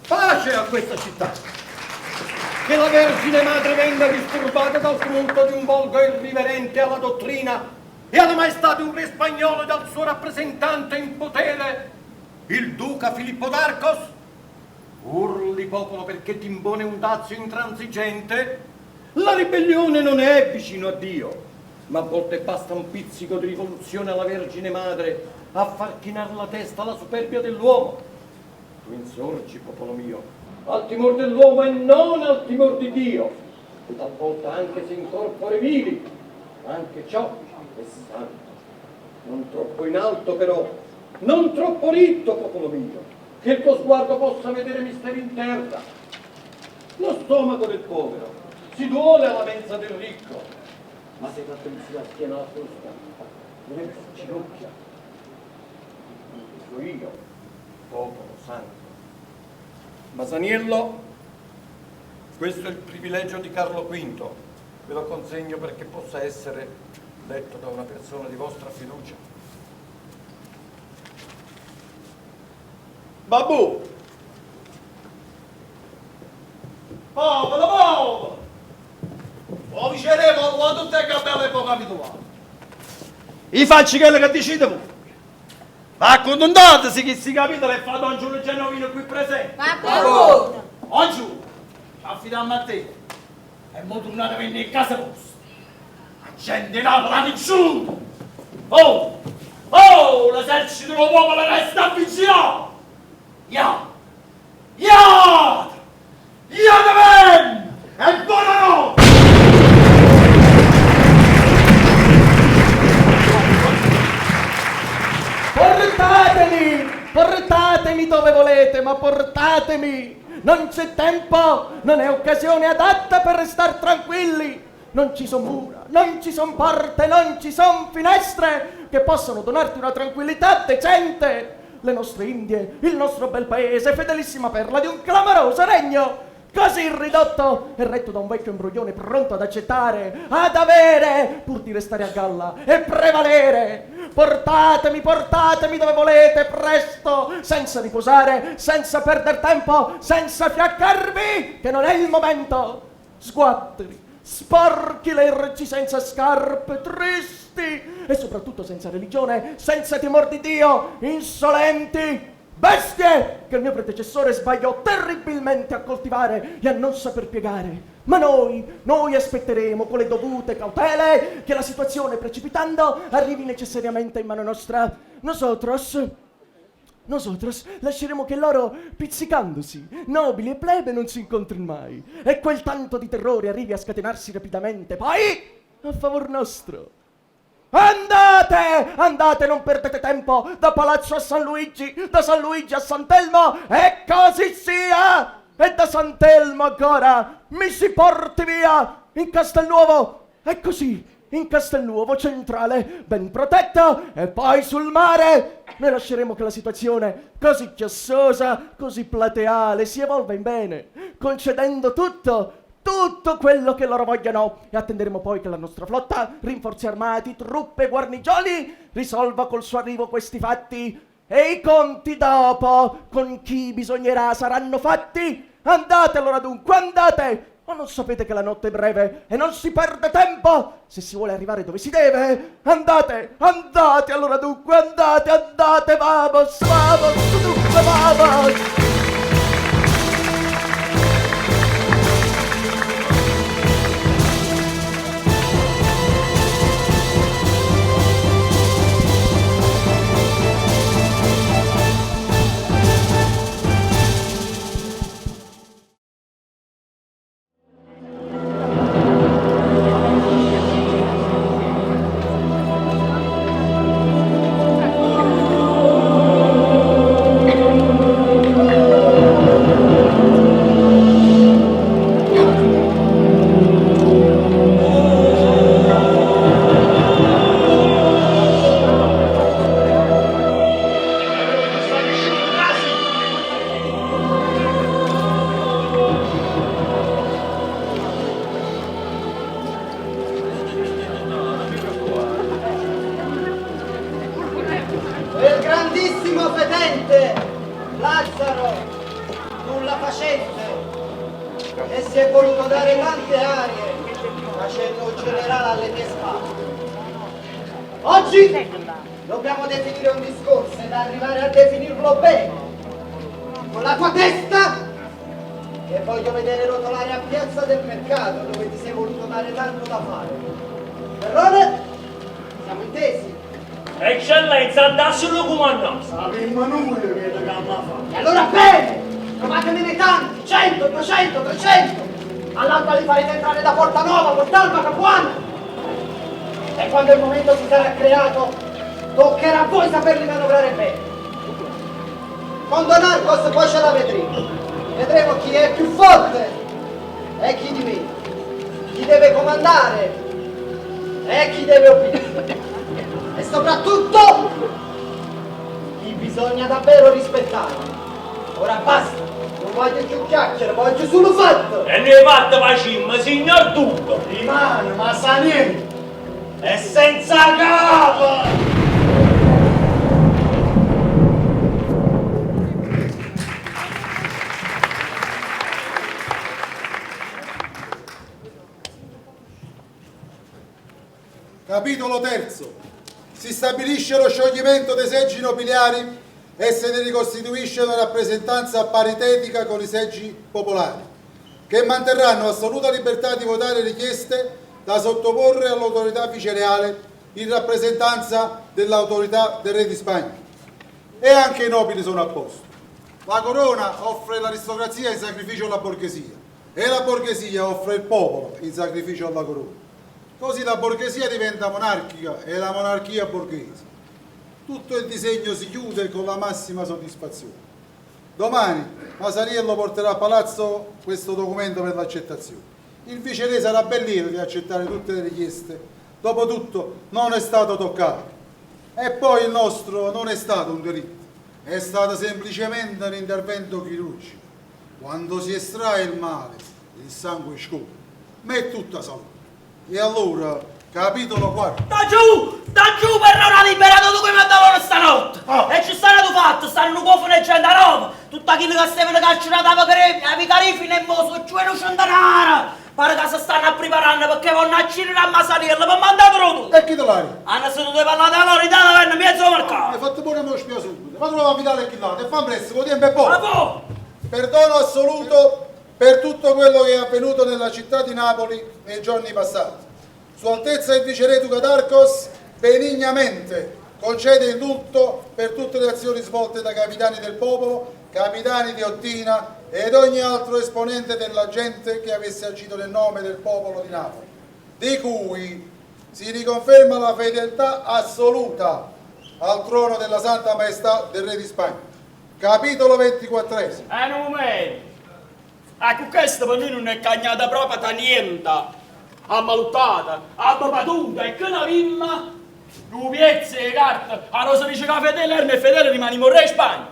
Pace a questa città! Che la Vergine Madre venga disturbata dal tumulto di un volgo irriverente alla dottrina e alla maestà di un re spagnolo e dal suo rappresentante in potere, il duca Filippo d'Arcos? Urli popolo perché ti impone un dazio intransigente? La ribellione non è vicino a Dio, ma a volte basta un pizzico di rivoluzione alla Vergine Madre a far chinare la testa alla superbia dell'uomo.
Tu insorgi, popolo mio, al timor dell'uomo e non al timor di Dio. Talvolta anche se in corpore vili, anche ciò è santo. Non troppo in alto però, non troppo ritto, popolo mio, che il tuo sguardo possa vedere misteri in terra. Lo stomaco del povero si duole alla mensa del ricco, ma se l'attenzione la schiena alla frusta, non si ginocchia. Dico io, popolo santo. Masaniello, questo è il privilegio di Carlo V, ve lo consegno perché possa essere letto da una persona di vostra fiducia. Babù!
Popolo, popolo! O viceremo quando tutte le belle epoca abituale. I facci quello che decide voi. Ma contentatesi che si capitolo e fa Don Giulio Genovino qui presente.
Ma buono!
Oggi affidiamo a te e mo tornate a venire in casa vostra. Accende la di giù! Oh! Oh! L'esercito del popolo resta avvicinato! Ya! Ya! Ya da ben! E buonanotte!
Portatemi dove volete, ma portatemi! Non c'è tempo, non è occasione adatta per restare tranquilli. Non ci sono mura, non ci sono porte, non ci sono finestre che possono donarti una tranquillità decente. Le nostre Indie, il nostro bel paese, fedelissima perla di un clamoroso regno, così ridotto e retto da un vecchio imbroglione pronto ad accettare, ad avere, pur di restare a galla e prevalere. Portatemi, portatemi dove volete, presto, senza riposare, senza perder tempo, senza fiaccarvi, che non è il momento. Sguatteri, sporchi lerci senza scarpe, tristi e soprattutto senza religione, senza timor di Dio, insolenti, bestie che il mio predecessore sbagliò terribilmente a coltivare e a non saper piegare. Ma noi aspetteremo con le dovute cautele che la situazione, precipitando, arrivi necessariamente in mano nostra. Nosotros lasceremo che loro, pizzicandosi, nobili e plebe, non si incontrino mai, e quel tanto di terrore arrivi a scatenarsi rapidamente, poi a favor nostro. Andate, non perdete tempo, da Palazzo a San Luigi, da San Luigi a Sant'Elmo, e così sia! E da Sant'Elmo ancora mi si porti via in Castelnuovo, e così in Castelnuovo centrale, ben protetto, e poi sul mare. Noi lasceremo che la situazione così chiassosa, così plateale si evolva in bene, concedendo tutto quello che loro vogliono, e attenderemo poi che la nostra flotta, rinforzi armati, truppe e guarnigioni, risolva col suo arrivo questi fatti, e i conti dopo con chi bisognerà saranno fatti. Andate allora dunque, andate! Ma non sapete che la notte è breve e non si perde tempo se si vuole arrivare dove si deve? Andate allora dunque, andate, vamos, dunque, vamos!
Dobbiamo definire un discorso ed arrivare a definirlo bene, con la tua testa, che voglio vedere rotolare a Piazza del Mercato, dove ti sei voluto dare tanto da fare. Perrone, siamo intesi?
Eccellenza, dasselo comandante.
Sapemmo noi, vedo che hanno E allora bene, trovatene tanti, 100, 200, 300. All'alba li farete entrare da Porta Nuova, Portalba, Capuana. E quando il momento si sarà creato, toccherà a voi saperli manovrare bene. Con Don Arcos poi ce la vedremo. Vedremo chi è più forte e chi di meno. Chi deve comandare e chi deve obbedire. E soprattutto chi bisogna davvero rispettare. Ora basta, non voglio più chiacchiere, voglio solo fatto.
E ne fatto facciamo, signor Duca.
Rimane, ma sa niente. E senza capo.
Capitolo terzo. Si stabilisce lo scioglimento dei seggi nobiliari e se ne ricostituisce una rappresentanza paritetica con i seggi popolari, che manterranno assoluta libertà di votare richieste da sottoporre all'autorità vicereale in rappresentanza dell'autorità del re di Spagna. E anche i nobili sono a posto. La corona offre l'aristocrazia in sacrificio alla borghesia e la borghesia offre il popolo in sacrificio alla corona. Così la borghesia diventa monarchica e la monarchia borghese. Tutto il disegno si chiude con la massima soddisfazione. Domani Masaniello porterà a palazzo questo documento per l'accettazione. Il viceré sarà ben lieto di accettare tutte le richieste. Dopotutto non è stato toccato. E poi il nostro non è stato un delitto, è stato semplicemente un intervento chirurgico. Quando si estrae il male, il sangue scorre, ma è tutta salute. E allora, capitolo quarto.
Da giù per non ha liberato tu che mandavano stanotte. E ci stanno fatto, stanno cofoneggiando a Roma. Tutta quelli che stavano carcerati a Vicarifine e Moso, cioè non c'è denaro. Pare che si stanno preparando perché vanno a Cirino a Masaniello per mandarlo tu.
E chi te l'hai?
Hanno seduto e parlato allora, Italia venne mezzo mercato.
Hai fatto pure me lo spia subito. Ma trova a Vitale e chi là, e fa presto, con tempo è poco.
Bravo!
Perdono assoluto per tutto quello che è avvenuto nella città di Napoli nei giorni passati. Sua Altezza il Viceré Duca d'Arcos benignamente concede indulto per tutte le azioni svolte da capitani del popolo, capitani di Ottina ed ogni altro esponente della gente che avesse agito nel nome del popolo di Napoli, di cui si riconferma la fedeltà assoluta al trono della Santa Maestà del Re di Spagna. Capitolo 24.
Non me. Ecco, questo per noi non è cagnata proprio da niente. A malutata, a battuta e che la vimma, rubiezze e carte, a rosa dice che fedele e fedele rimaniamo re in Spagna.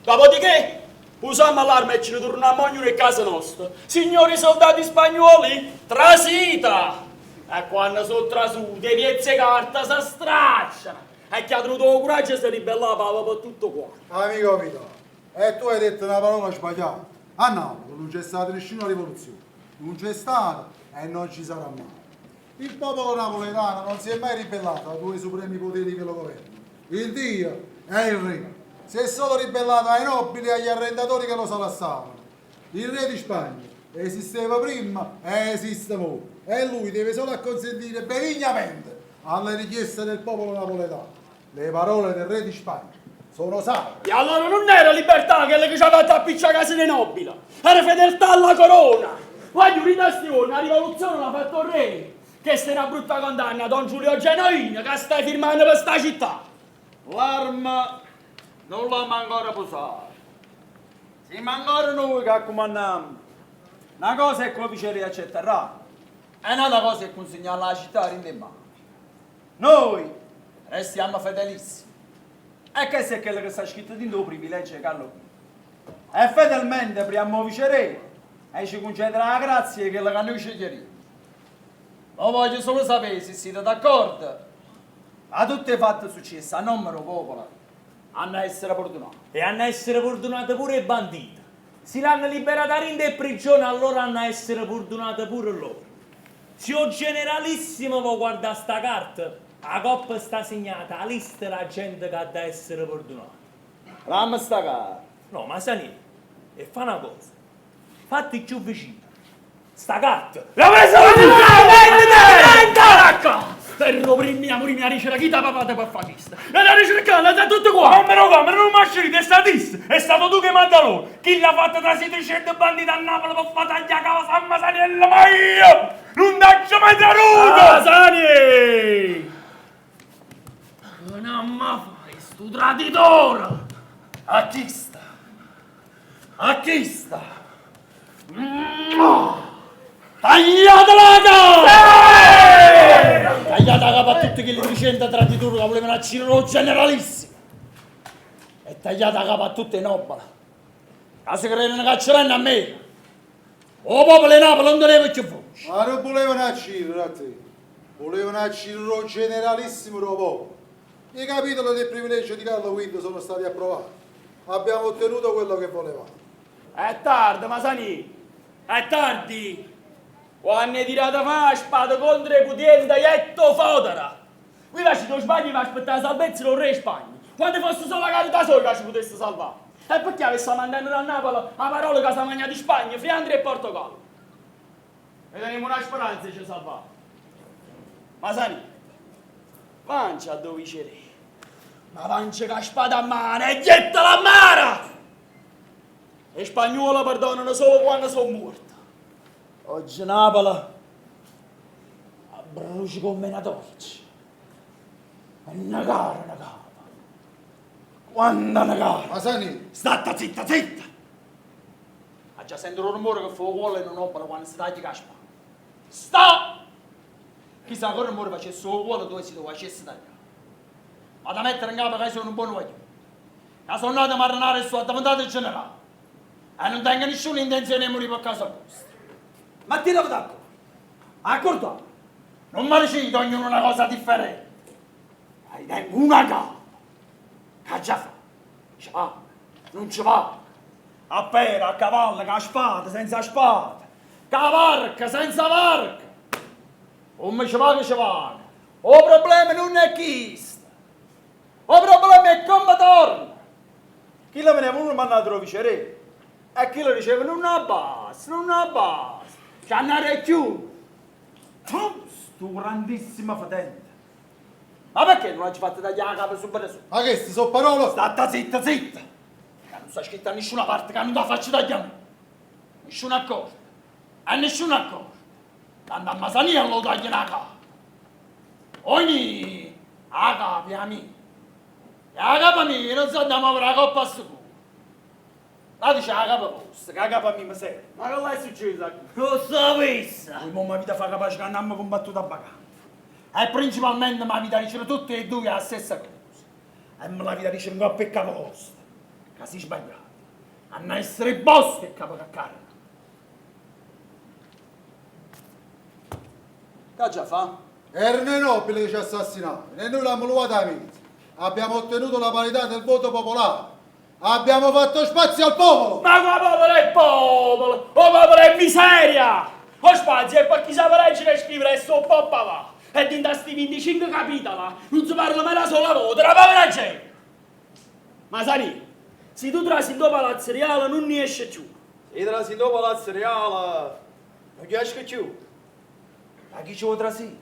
Dopodiché, usiamo l'arma e ci ritorniamo ognuno in casa nostra. Signori soldati spagnoli, trasita! E quando sono trasuti, le piezze e carte si stracciano. E chi ha tenuto il coraggio si ribellava per tutto qua.
Amico mio, e tu hai detto una parola sbagliata. A Napoli non c'è stata nessuna rivoluzione, non c'è stata e non ci sarà mai. Il popolo napoletano non si è mai ribellato ai due supremi poteri che lo governano, il Dio e il Re. Si è solo ribellato ai nobili e agli arrendatori che lo salassavano. Il Re di Spagna esisteva prima e esiste ora, e lui deve solo acconsentire benignamente alle richieste del popolo napoletano. Le parole del Re di Spagna sono sacre.
E allora non era libertà quella che ci ha fatto appicciare a casa dei nobili, era fedeltà alla corona. Voglio un'itazione, la rivoluzione l'ha fatto il re, che sta una brutta condanna a Don Giulio Genuino, che stai firmando per sta città.
L'arma non l'abbiamo ancora posata. Siamo ancora noi che comandiamo. Una cosa è come viceré accetterà, e un'altra cosa è consegnare la città in mano. Noi restiamo fedelissimi. E questo è quello che sta scritto dentro il privilegio Carlo V. E fedelmente priamo viceré e ci concederà la grazia che la noi sceglieremo. Lo voglio solo sapere se siete d'accordo a tutte le fatte successe a numero popolo hanno essere perdonati.
E hanno essere perdonati pure i banditi. Si l'hanno liberata in prigione, allora hanno essere perdonati pure loro. Signor generalissimo, vuoi guardare sta carta? La coppa sta segnata, la lista della gente che ha da essere perdonata.
Ramma sta carta.
No, ma Sani, e fa una cosa. Fatti più vicino. Sta carta. La presa la
Per prima ricetta chi t'ha papata per fare questa? E la ricercata è tutto qua.
non mi scirite, sta dis. E stato tu che manda loro. Chi l'ha fatto tra 700 banditi a Napoli per far tagliare la casa a Masaniello, ma io non faccio mai tranuto!
Masani!
Non mi fai sto traditore!
A chi sta? A chi sta? Tagliate la capa! Tagliate la capa a tutti quelli vicenda traditori che volevano accirere generalissimo. E tagliate la capa a tutti i nobili. Che si credono che acceranno a me. O popolo di Napoli non teneva più voce.
Ma non volevano accirere a te. Volevano accirere un generalissimo del popolo. I capitoli del privilegio di Carlo V sono stati approvati. Abbiamo ottenuto quello che volevamo.
È tardi, Masani! È tardi! Quando hai tirato fa spada contro i putienti e etto fodera! Qui lasci tu sbagli ma aspettare la salvezza del re Spagna! Quando fosse solo la carità sola che ci potesse salvare! E perché avesse mandato a Napoli la parola che si mangia di Spagna, Fiandre e Portogallo? E teniamo una speranza di ci salvare! Masani! Vancia a dove c'è re! Ma vancia con la spada a mano e getta la mara! E spagnolo perdonano solo quando sono morti. Oggi Napoli bruci come una torcia. E una capa. Quando una capa.
Masani!
Statta zitta, zitta! Ha già sentito un rumore che fa vuole e non opera quando si taglia la spada. Sta! Chissà che rumore facesse il vuole dove si doveva tagliare. Ma da mettere in capo che sono un buon uomo. Che sono nato a marinare il suo diventato generale. E non tengo nessuna intenzione di morire per casa vostra. Ma ti devo d'accordo. Accordato. Non mi decido ognuno una cosa differente. Ma tengo una capa. Che già fa. Ci va. Non ci va. A pera, a cavallo, con la spada, senza spada. Con la varca, senza varca. Come ci va che ci va. O problema non è questo. O problema è come torna. Chi la veniva uno mandato a vicere. E chi lo riceve non abbassa, non abbassa. C'è andare più. Sto grandissima fatente. Ma perché non ci fate tagliare la capa subito su?
Ma che sti sono parole?
State zitta, zitta. Che non sta scritto da nessuna parte che non la faccio tagliare. Nessun accordo. E nessun accordo. Quando a Masania lo tagliano la capa. Ogni la capa è mia. E la capa mia non so andiamo a avere la coppa a sicuro. La dice la capa vostra, che la capa mia mi serve. Ma che è successo?
Non so vista!
Poi mo' mi vita fa capace che andiamo combattuto a bacante. E principalmente mi vita dice tutte e due la stessa cosa. E me la vita dice un po' per capo vostro. Che si sbagliate. Hanno essere i boss che capo caccarra. Che già fa?
Erano i nobili che ci assassinavano e noi l'abbiamo luata a mezzo. Abbiamo ottenuto la parità del voto popolare. Abbiamo fatto spazio al popolo.
Ma qua popolo è popolo! O popolo è miseria! O spazio è per chi sa leggere e scrivere e sto poppa va! E di sti 25 capitoli non si parla mai da sola volta, la povera gente! Ma sai, se tu trasi in Palazzo Reale non ne esce più.
Se trasi dopo Palazzo Reale non riesco più. Ma chi ci vuole trasi?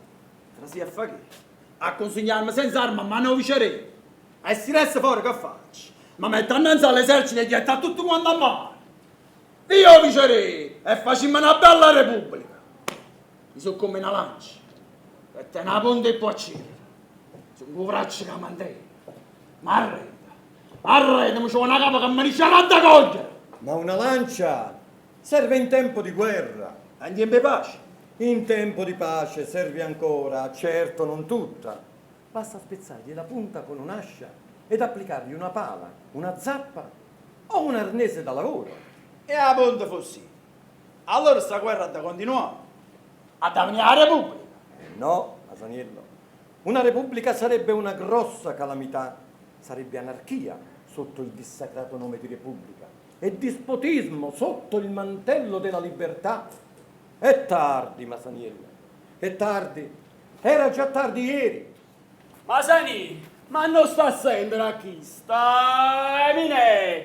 Trasi a fare che? A consegnarmi senza arma, ma non vicerei. E si resta fuori che faccio? Ma metto annanzi all'esercito e getta tutto quanto a mano. Io vicerei e facciamo una bella repubblica. Mi sono come una lancia. E te una ponte e poi accendere. Sono un braccio che mandrei. Ma arreda, mi c'è una capa che mi dice non da cogliere.
Ma una lancia serve in tempo di guerra.
E in tempo di pace.
In tempo di pace serve ancora, certo non tutta. Basta spezzargli la punta con un'ascia ed applicargli una pala, una zappa o un arnese da lavoro.
E a ponte fossi. Allora sta guerra da continuare. A venire la Repubblica.
No, Masaniello. Una repubblica sarebbe una grossa calamità. Sarebbe anarchia sotto il dissacrato nome di repubblica e dispotismo sotto il mantello della libertà. È tardi, Masaniello. È tardi. Era già tardi ieri.
Masani, ma non sta a sentire a chi sta, Emine,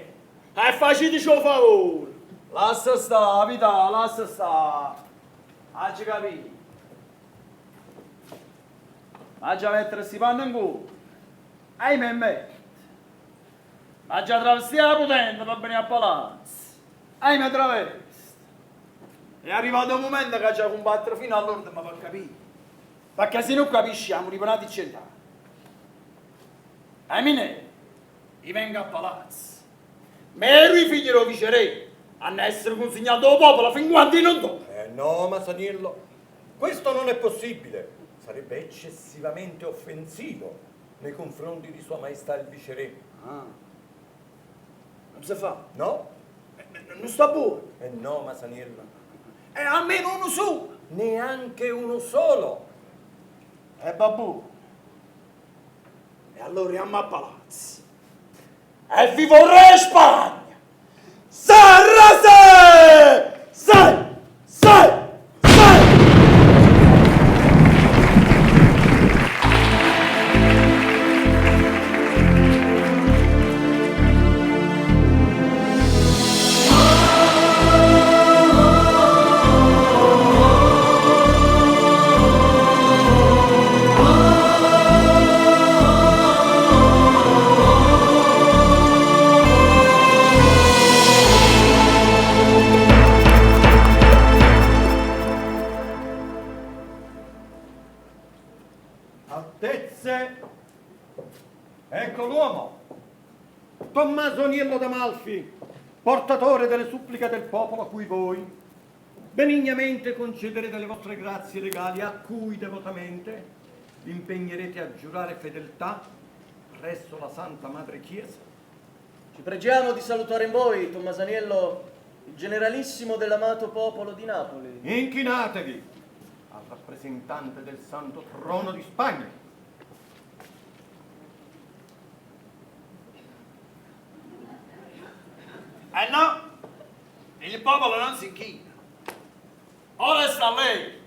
e faceteci un favore.
Lascia sta, vita, lascia sta. Oggi capito. Ma già mettere sti panni in culo. E me. Ma già travestiamo la potente per venire a palazzo. E mi travesti. È arrivato un momento che c'è combattere fino all'ordine, ma per capire. Perché se non capisciamo, rimanete centrali. E mine, io vengo a palazzo. Mero i figli lo vicerei, hanno essere consegnato al popolo fin quando non do.
No, Masaniello, questo non è possibile. Sarebbe eccessivamente offensivo nei confronti di Sua Maestà il Viceré.
Non si fa?
No?
Non sta buono.
No, Masaniello.
E almeno uno su.
Neanche uno solo.
Babù. E allora andiamo a palazzo. E vivo il re Spagna! Sarrase! Sai! Sai! Sai!
Altezze, ecco l'uomo, Tommaso Aniello d'Amalfi, portatore delle suppliche del popolo a cui voi benignamente concederete le vostre grazie legali, a cui devotamente vi impegnerete a giurare fedeltà presso la Santa Madre Chiesa.
Ci pregiamo di salutare in voi, Tommaso Aniello, il generalissimo dell'amato popolo di Napoli.
Inchinatevi al rappresentante del Santo Trono di Spagna.
No, il popolo non si inchina. Ora sta lei.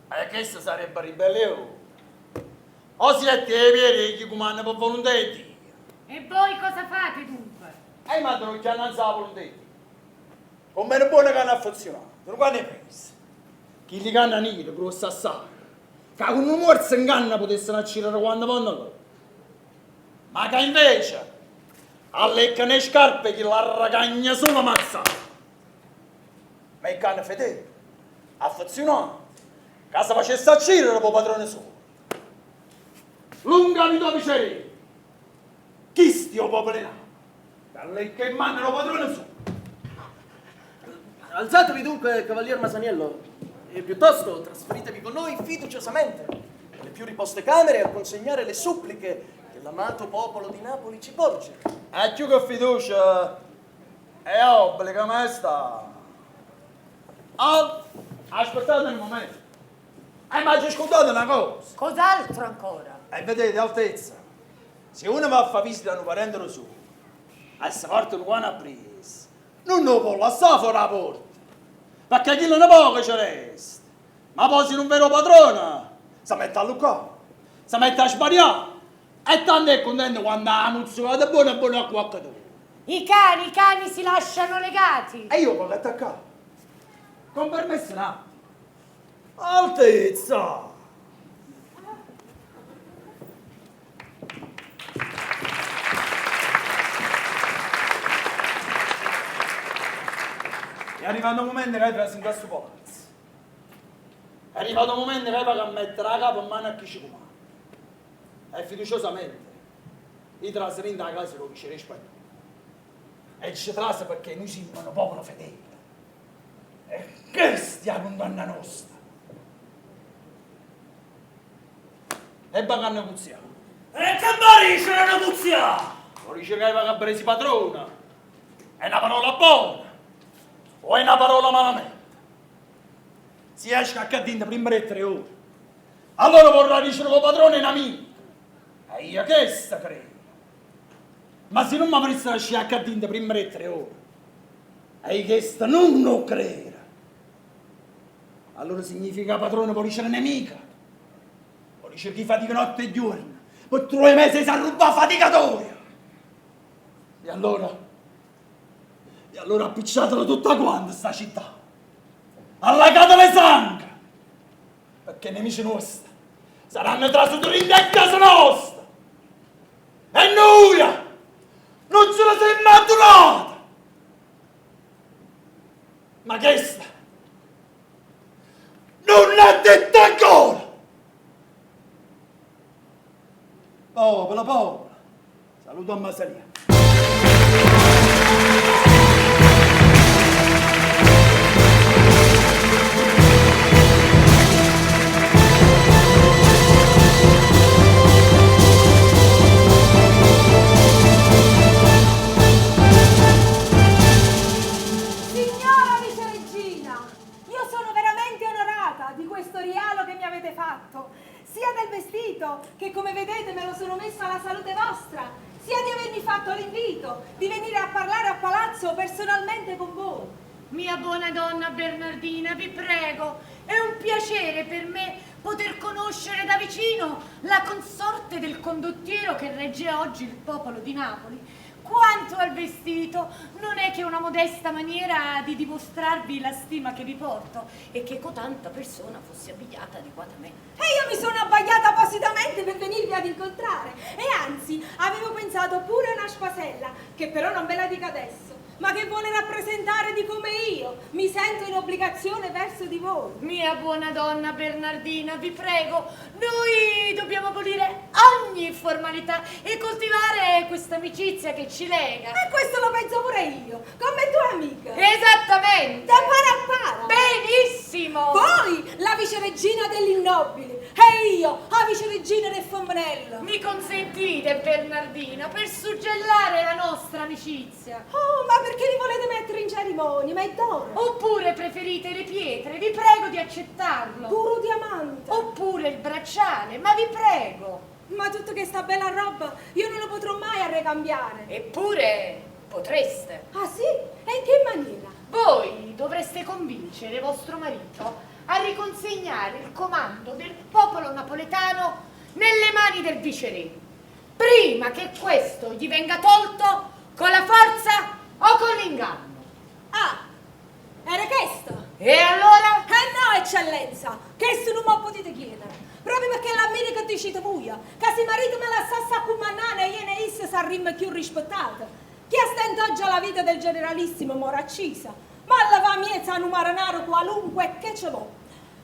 E questa sarebbe ribellione. O siete i piedi che comandano per volontà di Dio.
E voi cosa fate dunque?
E ma non c'è una volontà di Dio. Come una buona canna affezionata. Non guarda ne pensa. Chi li canna nero, grossa assai. Che con un morso in canna potessero accirare quando vanno loro. Ma che invece allecca le scarpe che la ragagna solo ammazzata. Ma il cane fedele, affezionato, che si facesse accirere per padrone suo. Lunga vita vicerì, chi stia popolo in allecca in mano il padrone suo.
Alzatevi dunque, cavalier Masaniello, e piuttosto trasferitevi con noi fiduciosamente alle più riposte camere a consegnare le suppliche che l'amato popolo di Napoli ci porge.
E più che fiducia è obbligo, maestà. Aspettate un momento. Ma ci ascoltate una cosa.
Cos'altro ancora?
E vedete, altezza, se uno va a fare visita a un parente suo, e si porta un guano a presa, non lo può lasciare fuori la porta, perché chi non è poco ci resta. Ma poi se un vero padrone, si mette a luccare, si mette a sbagliare, e tanto è contento quando la muzzicata è buona a qualcuno.
I cani si lasciano legati.
E io voglio attaccare. Con permesso no. Altezza! È arrivato un momento che hai preso in questo palazzo. È arrivato un momento che hai a mettere la capo in mano a chi ci comanda. E fiduciosamente i trasferenti a casa lo vicerei spagnolo. E ci trasa perché noi siamo un popolo fedele. E questa è la condanna nostra. E va a negoziare.
E che barisce la negozia?
Lo dice che hai presi padrona. È una parola buona. O è una parola malamente. Si esce a cadere prima di 3 ore. Allora vorrà dicere che il padrone è un amico. E io che sta credo. Ma se non mi avresti lasciato a cadere prima di 3 ore, e io che sta non lo credo. Allora significa che il padrone può dicere nemica. Può dicere chi fatica notte e giorno. Per 3 mesi si è rubato faticatorio. E allora appicciatelo tutta quanta sta città. Allagatele sangue. Perché i nemici nostri saranno trasudati in casa nostra. E noi non ci Ma che sta? Non l'ha detto ancora!
Popola, popola. Saluto a Masania.
Signora viceregina, io sono veramente onorata di questo regalo che mi avete fatto, sia del vestito che, come vedete, me lo sono messo alla salute vostra, sia di avermi fatto l'invito di venire a parlare a palazzo personalmente con voi.
Mia buona donna Bernardina, vi prego, è un piacere per me poter conoscere da vicino la consorte del condottiero che regge oggi il popolo di Napoli. Quanto al vestito, non è che una modesta maniera di dimostrarvi la stima che vi porto e che cotanta persona fosse abbigliata adeguatamente.
E io mi sono abbagliata appositamente per venirvi ad incontrare e anzi avevo pensato pure a una spasella, che però non ve la dico adesso, ma che vuole rappresentare di come io mi sento in obbligazione verso di voi.
Mia buona donna Bernardina, vi prego, noi dobbiamo abolire ogni formalità e coltivare questa amicizia che ci lega.
E questo lo penso pure io, come tua amica.
Esattamente.
Da para a para.
Benissimo.
Voi, la viceregina dell'innobili, e io, la viceregina del Fontanello.
Mi consentite, Bernardina, per suggellare la nostra amicizia?
Oh, ma perché li volete mettere in cerimonia? Ma è d'oro.
Oppure preferite le pietre? Vi prego di accettarlo.
Puro diamante.
Oppure il bracciale, ma vi prego.
Ma tutta questa bella roba io non lo potrò mai arrecambiare.
Eppure potreste.
Ah sì? E in che maniera?
Voi dovreste convincere vostro marito a riconsegnare il comando del popolo napoletano nelle mani del viceré, prima che questo gli venga tolto con la forza o con l'inganno.
Ah, era questo?
E allora?
No, eccellenza, questo non mi potete chiedere. Proprio perché l'America decide voi, che se marito me la sa comandare e io ne issa saremmo più rispettata. Chi stenta oggi la vita del generalissimo mora accisa, ma alla va miezza a un marinaro qualunque che ce l'ho.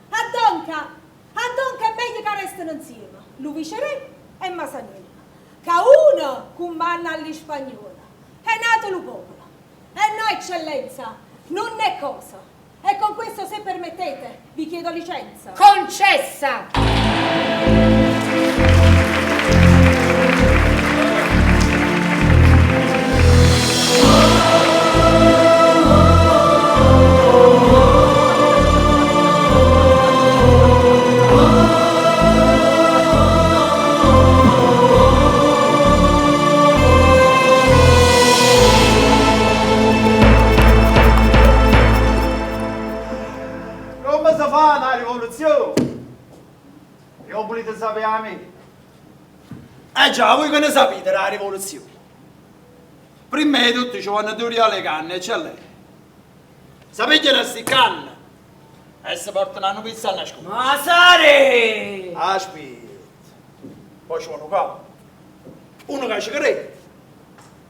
Adonca è meglio che restano insieme, lui viceré e Masaniello, che uno comanda agli spagnoli, è nato lo popolo. E no, eccellenza, non è cosa. E con questo, se permettete, vi chiedo licenza.
Concessa!
Come si fa una rivoluzione? Io volete sapere a me?
Già, voi che ne sapete la rivoluzione? Prima di tutto ci vanno due alle canne, e c'è lei. Sapete queste canne? E si portano una pizza alla scuola.
Masare!
Aspetta. Poi ci vanno capo. Uno che ci crede.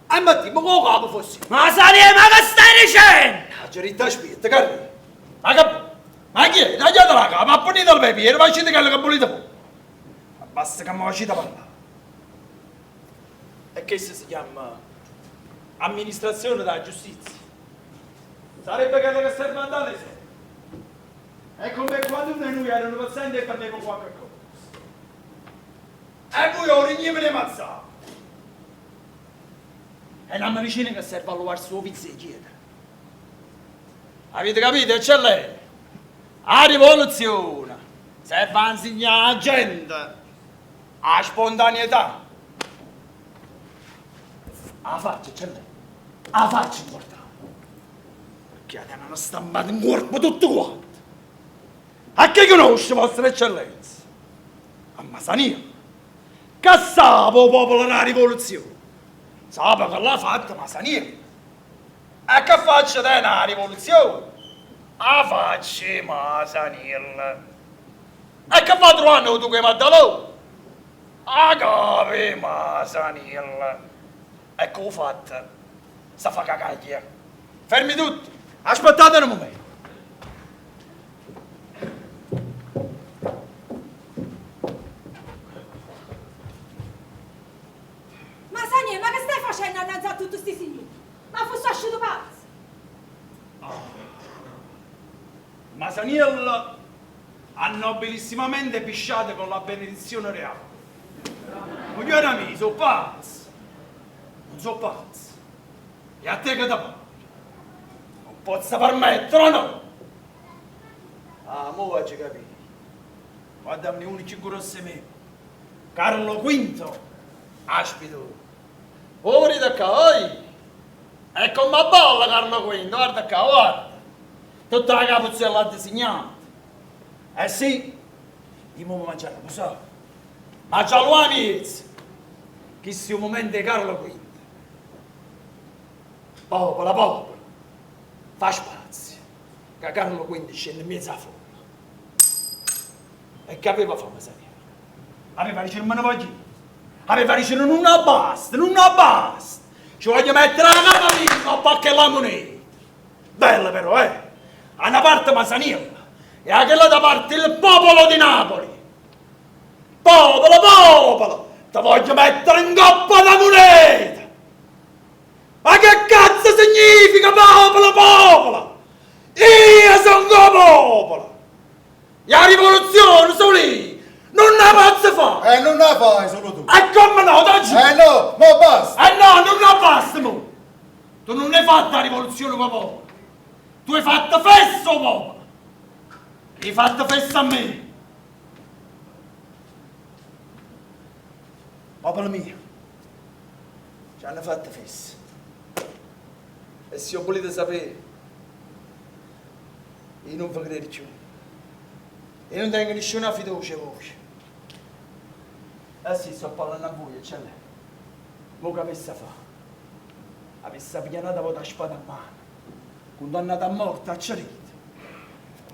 E metti, ma come capo fosse?
Masare, ma che stai dicendo?
La gerita aspetta, caro. Ma chi è? Tagliate la capa, ma punite il pepe, ma ci quello che volete voi. Ma basta che mi facete parlare. E questo si chiama amministrazione della giustizia. Sarebbe quello che serve a dare se. È come quando uno di noi era un paziente e prendeva qualche cosa. E voi ora non me ne mazzate. È una medicina che serve a lavare il suo vizio dietro. Avete capito? C'è lei. La rivoluzione serve a insegnare alla gente la spontaneità. La faccia c'è lei. La faccia importante. Perché hanno stampato in corpo tutto quanto. A chi conosce vostra eccellenza? A Masania. Che sa il popolo della rivoluzione? Sape che l'ha fatta Masania. E che faccia te una rivoluzione? La faccia Masaniella. E che fa trovare tu che Maddalò? A cave Masaniella. Ecco ho fatto. Sta fa cagaglia. Fermi tutti. Aspettate un momento.
facendo innanzi a tutti questi signori? Ma fosse asciuto pazzo!
Masaniello ha nobilissimamente pisciato con la benedizione reale. Coglione amici, sono pazzi. Non sono pazzi. E a te che da parli? Non posso permettere, no? Ah, mo oggi capito. Guardami uno più grosso di me. Carlo V. Aspito. Ora da qua, oi. E come balla Carlo V, guarda qua, guarda. Tutta la capuzzella disegnata. Eh sì, io mi mangiare lo so. Ma già lo amici. Che sia un momento di Carlo V. Popola, popola. Fa spazio. Che Carlo V scende in mezzo a folla. E che aveva fame, sai? Aveva dice non me ne voglio. Aveva dice non basta, non basta. Ci voglio mettere la capa mia, perché la moneta. Bella però, eh. A una parte Masaniello e a quella parte il popolo di Napoli. Popolo, popolo, ti voglio mettere in coppa la moneta. Ma che cazzo significa popolo, popolo? Io sono popolo. E la rivoluzione sono lì. Non la posso fare.
Non la fai solo tu.
E come no, oggi?
No, ma basta.
No, non la basta, mo. Tu non hai fatto la rivoluzione con popolo. Tu hai fatto festa, popolo. Hai fatto festa a me. Popolo mio. Ci hanno fatto festa. E se volete sapere, io non vi credo più. Io non tengo nessuna fiducia in voi. Eh sì, sto parlando a voi, eccellente. Voi che avesse fatto? Avesse pigliato la spada a mano. Condannato a morte, accerito.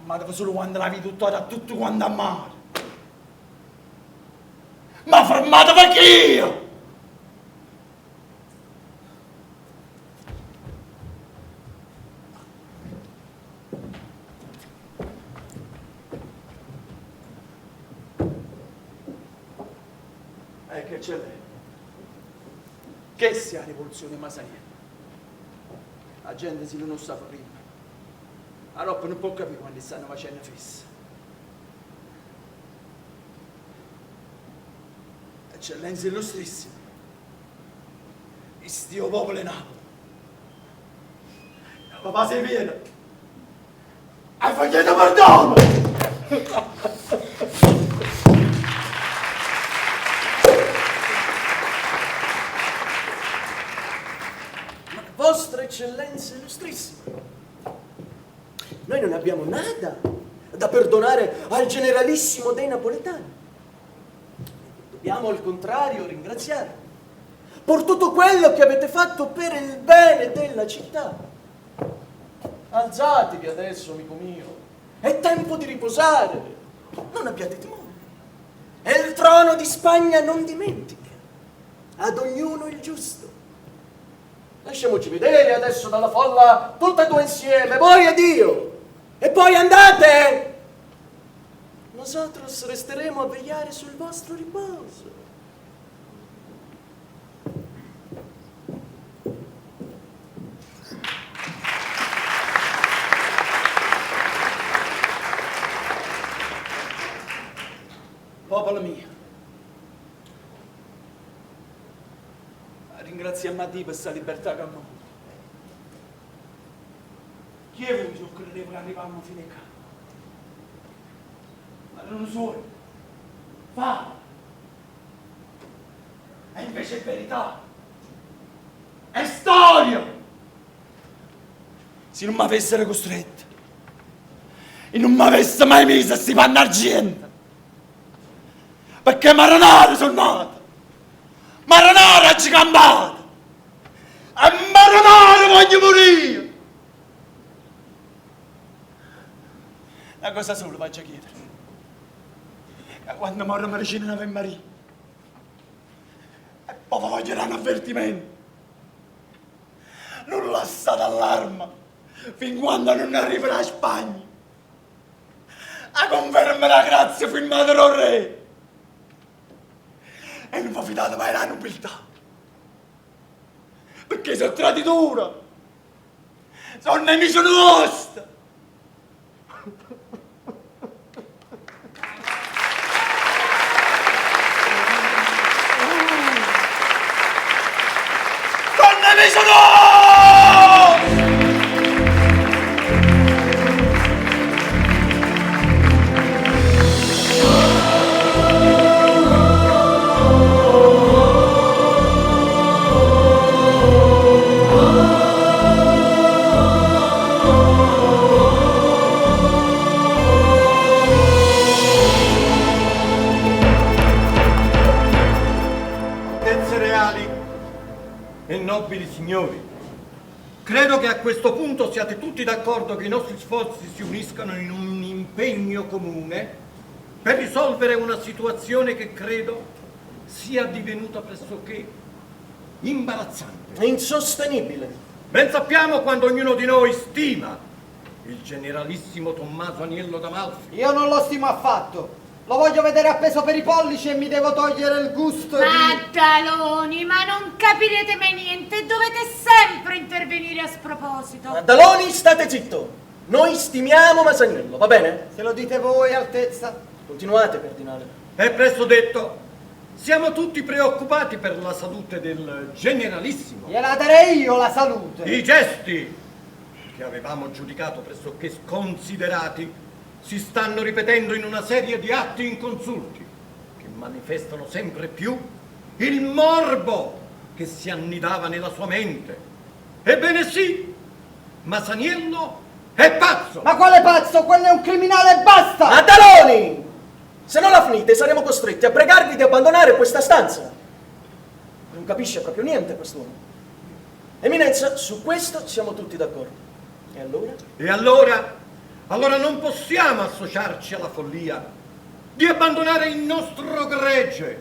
Ma dopo solo quando la vita tutta, tutto quanto a mare. Ma fermatevi che io! Che c'è lei? Che sia la rivoluzione Masaniello? La gente si non sa prima. La roba non può capire quando stanno facendo festa. Eccellenza illustrissima. Istio popolo in Napoli. Papà si viene. E facete perdono!
Vostra Eccellenza illustrissima, noi non abbiamo nada da perdonare al generalissimo dei napoletani. Dobbiamo al contrario ringraziarvi per tutto quello che avete fatto per il bene della città. Alzatevi adesso, amico mio, è tempo di riposare, non abbiate timore. E il trono di Spagna non dimentica, ad ognuno il giusto. Lasciamoci vedere adesso dalla folla, tutte e due insieme, voi ed io. E poi andate! Nosotros resteremo a vegliare sul vostro riposo.
Popolo mio, ringraziamo a Dio per questa libertà che ha avuto. Chi è voi che credeva che arrivavamo fino a qua? Ma non so, fa. E invece è verità, è storia. Se non mi avessero costretto, e non mi avesse mai messo a sti panni argento, perché Maranaro sono nato, Maranaro ha cambiato, e Maranaro voglio morire. Una cosa solo faccio chiedere, che quando muore mi recino Ave Maria, e poi voglio un avvertimento, non lasciate allarma fin quando non arriverà a Spagna, a conferma la grazia firmata dal re. E non vi fidate mai della nobiltà. Perché sono traditura. Sono nemici nostri. Sono nemici nostri.
Altezze reali e nobili signori, credo che a questo punto siate tutti d'accordo che i nostri sforzi si uniscano in un impegno comune per risolvere una situazione che credo sia divenuta pressoché imbarazzante.
Insostenibile.
Ben sappiamo quando ognuno di noi stima il generalissimo Tommaso Aniello d'Amalfi.
Io non lo stimo affatto. Lo voglio vedere appeso per i pollici e mi devo togliere il gusto di...
Maddaloni, ma non capirete mai niente, dovete sempre intervenire a sproposito.
Maddaloni, state zitto. Noi stimiamo Masaniello, va bene?
Se lo dite voi, Altezza.
Continuate, Cardinale.
È presto detto. Siamo tutti preoccupati per la salute del generalissimo.
Gliela darei io la salute.
I gesti che avevamo giudicato pressoché sconsiderati si stanno ripetendo in una serie di atti inconsulti che manifestano sempre più il morbo che si annidava nella sua mente. Ebbene sì, Masaniello è pazzo.
Ma quale pazzo? Quello è un criminale e basta!
Maddaloni! Se non la finite saremo costretti a pregarvi di abbandonare questa stanza. Non capisce proprio niente quest'uomo. Eminenza, su questo siamo tutti d'accordo. E allora?
E allora? Allora non possiamo associarci alla follia di abbandonare il nostro gregge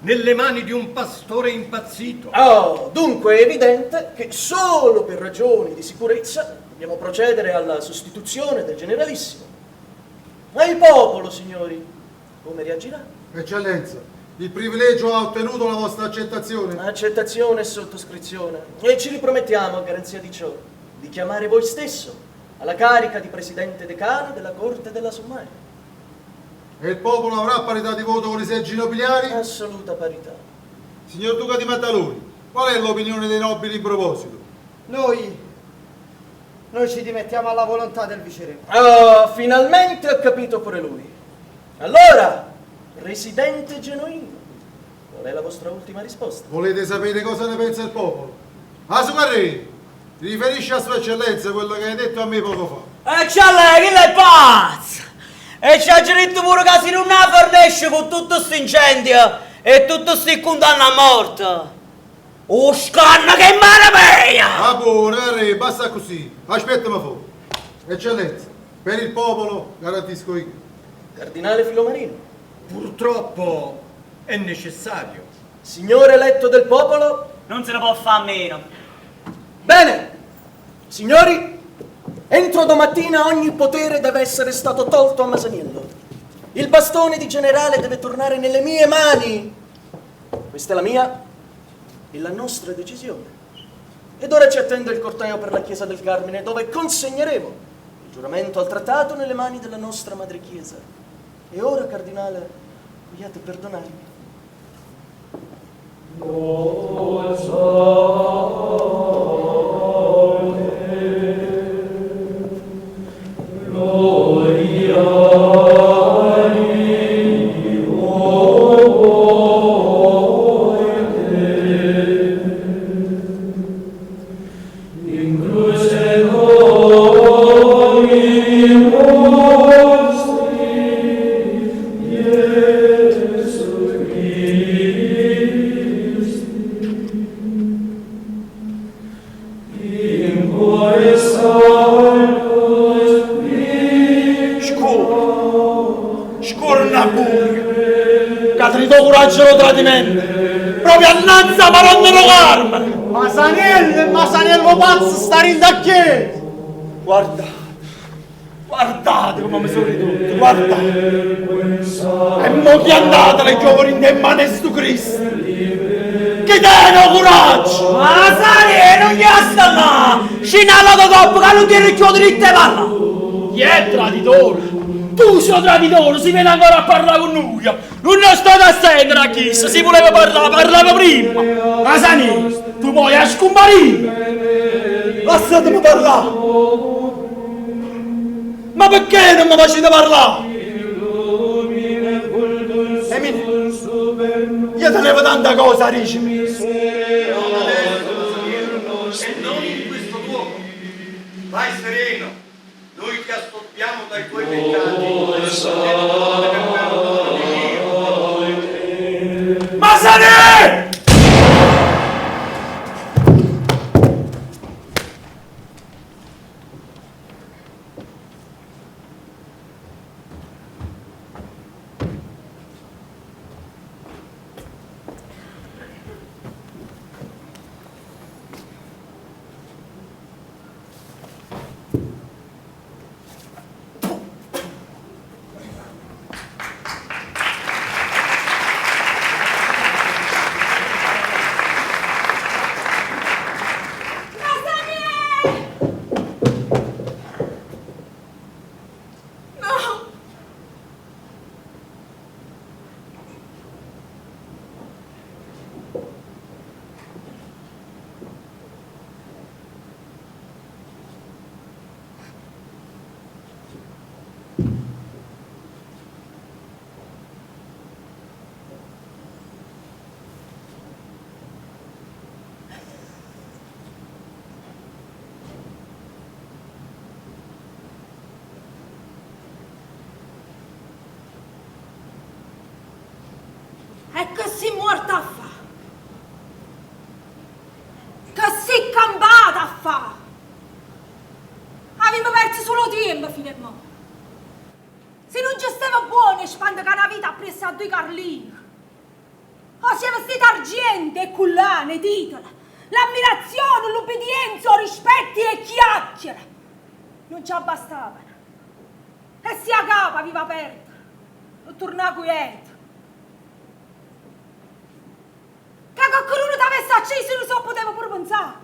nelle mani di un pastore impazzito.
Oh, dunque è evidente che solo per ragioni di sicurezza dobbiamo procedere alla sostituzione del generalissimo. Ma il popolo, signori, come reagirà?
Eccellenza, il privilegio ha ottenuto la vostra accettazione.
Accettazione e sottoscrizione. E ci ripromettiamo, a garanzia di ciò, di chiamare voi stesso alla carica di presidente decano della Corte della Sommaria.
E il popolo avrà parità di voto con i seggi nobiliari?
Assoluta parità.
Signor Duca di Maddaloni, qual è l'opinione dei nobili in proposito?
Noi ci dimettiamo alla volontà del viceré.
Oh, finalmente ha capito pure lui. Allora, presidente genuino, qual è la vostra ultima risposta?
Volete sapere cosa ne pensa il popolo? Asucarri, riferisci a Sua Eccellenza quello che hai detto a me poco fa.
E c'è lei, che lei è pazza! E c'ha diritto pure che si non fornisce con tutto questo incendio e tutto sti condanno a morte. Oh, scanna che maraviglia!
Ah, buono, re, basta così. Aspettami fuori. Eccellenza, per il popolo garantisco io.
Cardinale Filomarino.
Purtroppo è necessario.
Signore eletto del popolo.
Non se ne può fare a meno.
Bene, signori, entro domattina ogni potere deve essere stato tolto a Masaniello. Il bastone di generale deve tornare nelle mie mani. Questa è la mia e la nostra decisione. Ed ora ci attende il corteo per la chiesa del Carmine, dove consegneremo il giuramento al trattato nelle mani della nostra madre chiesa. E ora, cardinale, vogliate perdonarmi?
Coraggio tradimento, proprio annanza Maronna Carme.
Masaniello pazzo, sta rindacchiendo.
Guardate come mi sono ridotto, guardate. E mo chi andate le giovani in mano di Cristo? Che te coraggio!
Masaniello!
Scinalato coppo che non ti richiude di te parla! Chi è traditore? Tu sei traditore, si viene ancora a parlare con noi! Non è stato a stendere a chi, si voleva parlare, parlava prima! Masani, tu puoi a scomparire! Lasciatemi parlare! Ma perché non mi facete parlare? Emine, io tenevo tanta cosa a dirci.
Vai sereno, noi ti assoppiamo dai tuoi peccati.
Masani!
E che si morta a fa? Che si campata a fa? Avevamo perso solo tempo fino a mo'. Se non ci stava buono spandere che una vita appresso a due Carlini. O siamo stati argenti e cullane, titoli, l'ammirazione, l'obbedienza, rispetti e chiacchiere. Non ci abbastavano. E si a capo aveva aperta. Non tornava quieto. Che qualcuno ti avesse acceso non so potevo pure pensare.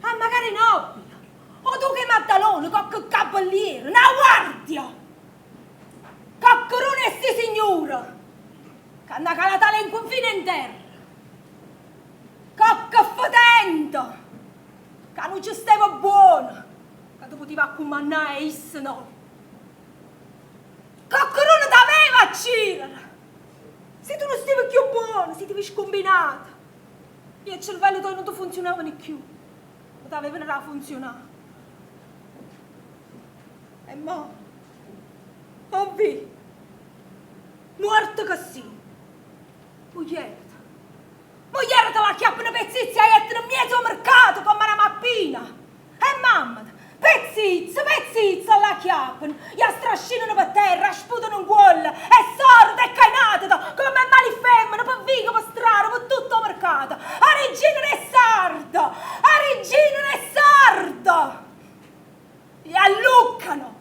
Ah, magari nobile. O tu che Maddalone, qualche cavaliere, una guardia. Qualcuno è sti signore. Che hanno calata in confine in terra. Qualche fotento. Che non ci stava buono. Che tu potevi accomandare e isso no. Qualcuno t'aveva a cirere. Se tu non stavi più buono, se ti avevi scombinato, il cervello tuo non ti funzionava più, non ti aveva da funzionare. E mo', ovvi, morto che sì, mogliere te la chiappano pezzizia e ettano in mezzo al mercato come una mappina. E mamma, pezzizia la chiappano, gli strascinano per terra, sputano in cuolla, e sorda e cainata, come mali femmine, per vigo, per strada, per tutto il mercato. A regina è sarda! Gli alluccano,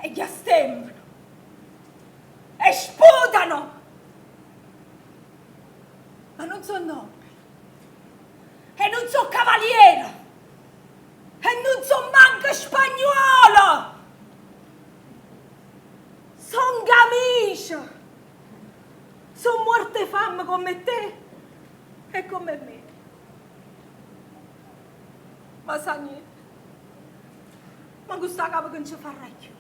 e gli astembrano, e sputano! Ma non sono nobile, e non sono cavaliere, e non sono manco spagnolo! Sono camicia! Sono morte fame come te e come me. Ma sa niente. Ma questa capo che non ci fa più.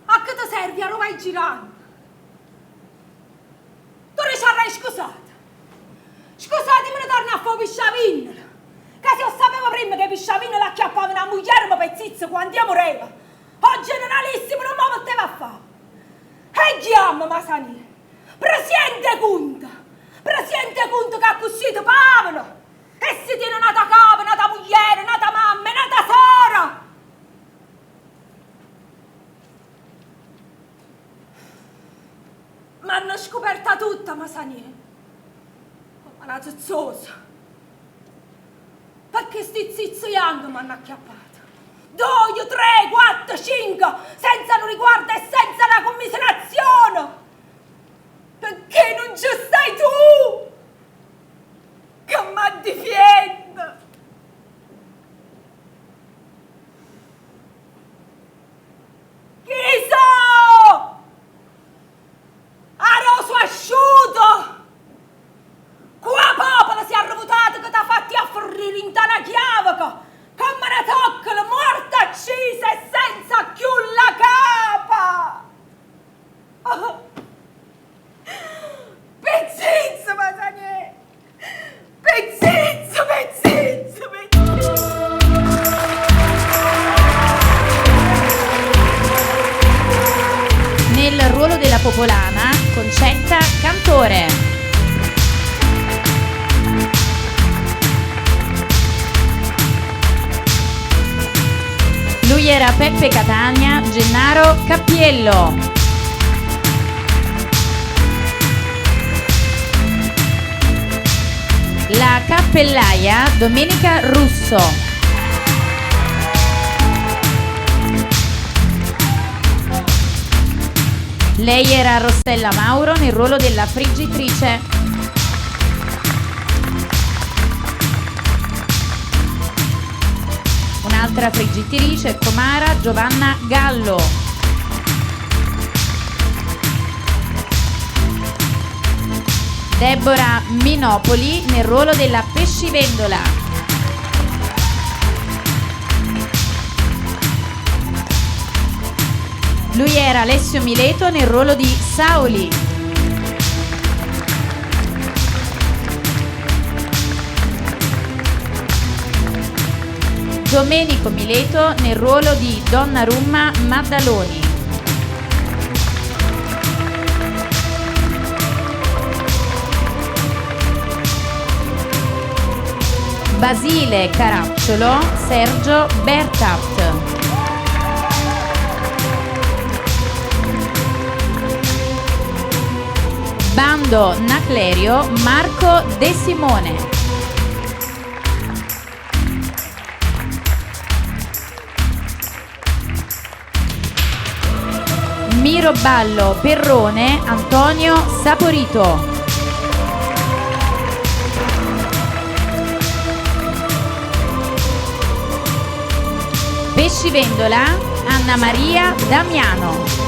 A che ti servi? A lo vai girando? Tu ne sarai scusata. Scusatemi, ne torno a fare pisciavino. Che se io sapevo prima che pisciavino la acchiappava una moglie ma pezzizza quando io moreva. O generalissimo non mi metteva a fare. E chiama Masani. Presidente Conte che ha cosciuto Pavolo. E si tiene nata capo, nata moglie, nata mamma, nata sora. Ma hanno scoperta tutta Masani. Come una zozzosa. Perché sti zizzaiang mi hanno acchiappato. 2, 3, 4, 5, senza un riguardo e senza la commiserazione. Perché non ci stai tu? Che mi difende. in una chiave come ne tocca la morte accesa e senza più la capa. Oh. Pezzizzo, Masanier! Pezzizzo, pezzizzo, pezzizzo!
Nel ruolo della Popolana, Concetta Cantore. Lui era Peppe Catania, Gennaro Cappiello. La cappellaia, Domenica Russo. Lei era Rossella Mauro nel ruolo della friggitrice. Un'altra friggitrice, comara, Giovanna Gallo. Deborah Minopoli nel ruolo della pescivendola. Lui era Alessio Mileto nel ruolo di Sauli. Domenico Mileto nel ruolo di Donnarumma Maddaloni. Basile Caracciolo, Sergio Bertat. Bando Naclerio, Marco De Simone. Miroballo Perrone, Antonio Saporito. Pescivendola, Anna Maria Damiano.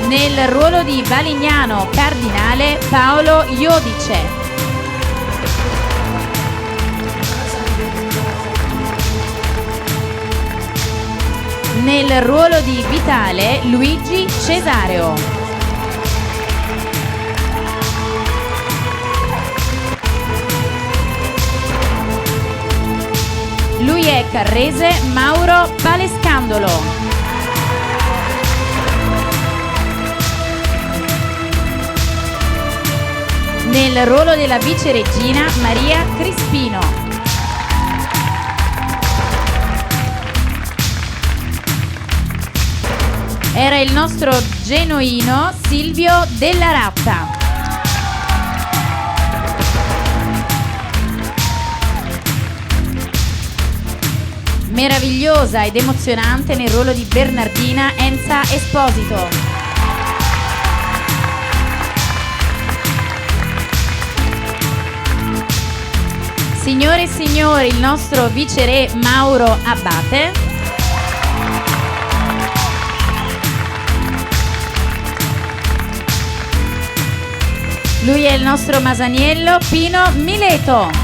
Nel ruolo di Valignano Cardinale, Paolo Iodice. Nel ruolo di Vitale, Luigi Cesareo. Lui è Carrese Mauro Palescandolo. Nel ruolo della viceregina, Maria Crispino. Era il nostro genuino Silvio Della Ratta. Meravigliosa ed emozionante nel ruolo di Bernardina Enza Esposito. Signore e signori, il nostro viceré Mauro Abbate. Lui è il nostro Masaniello Pino Mileto.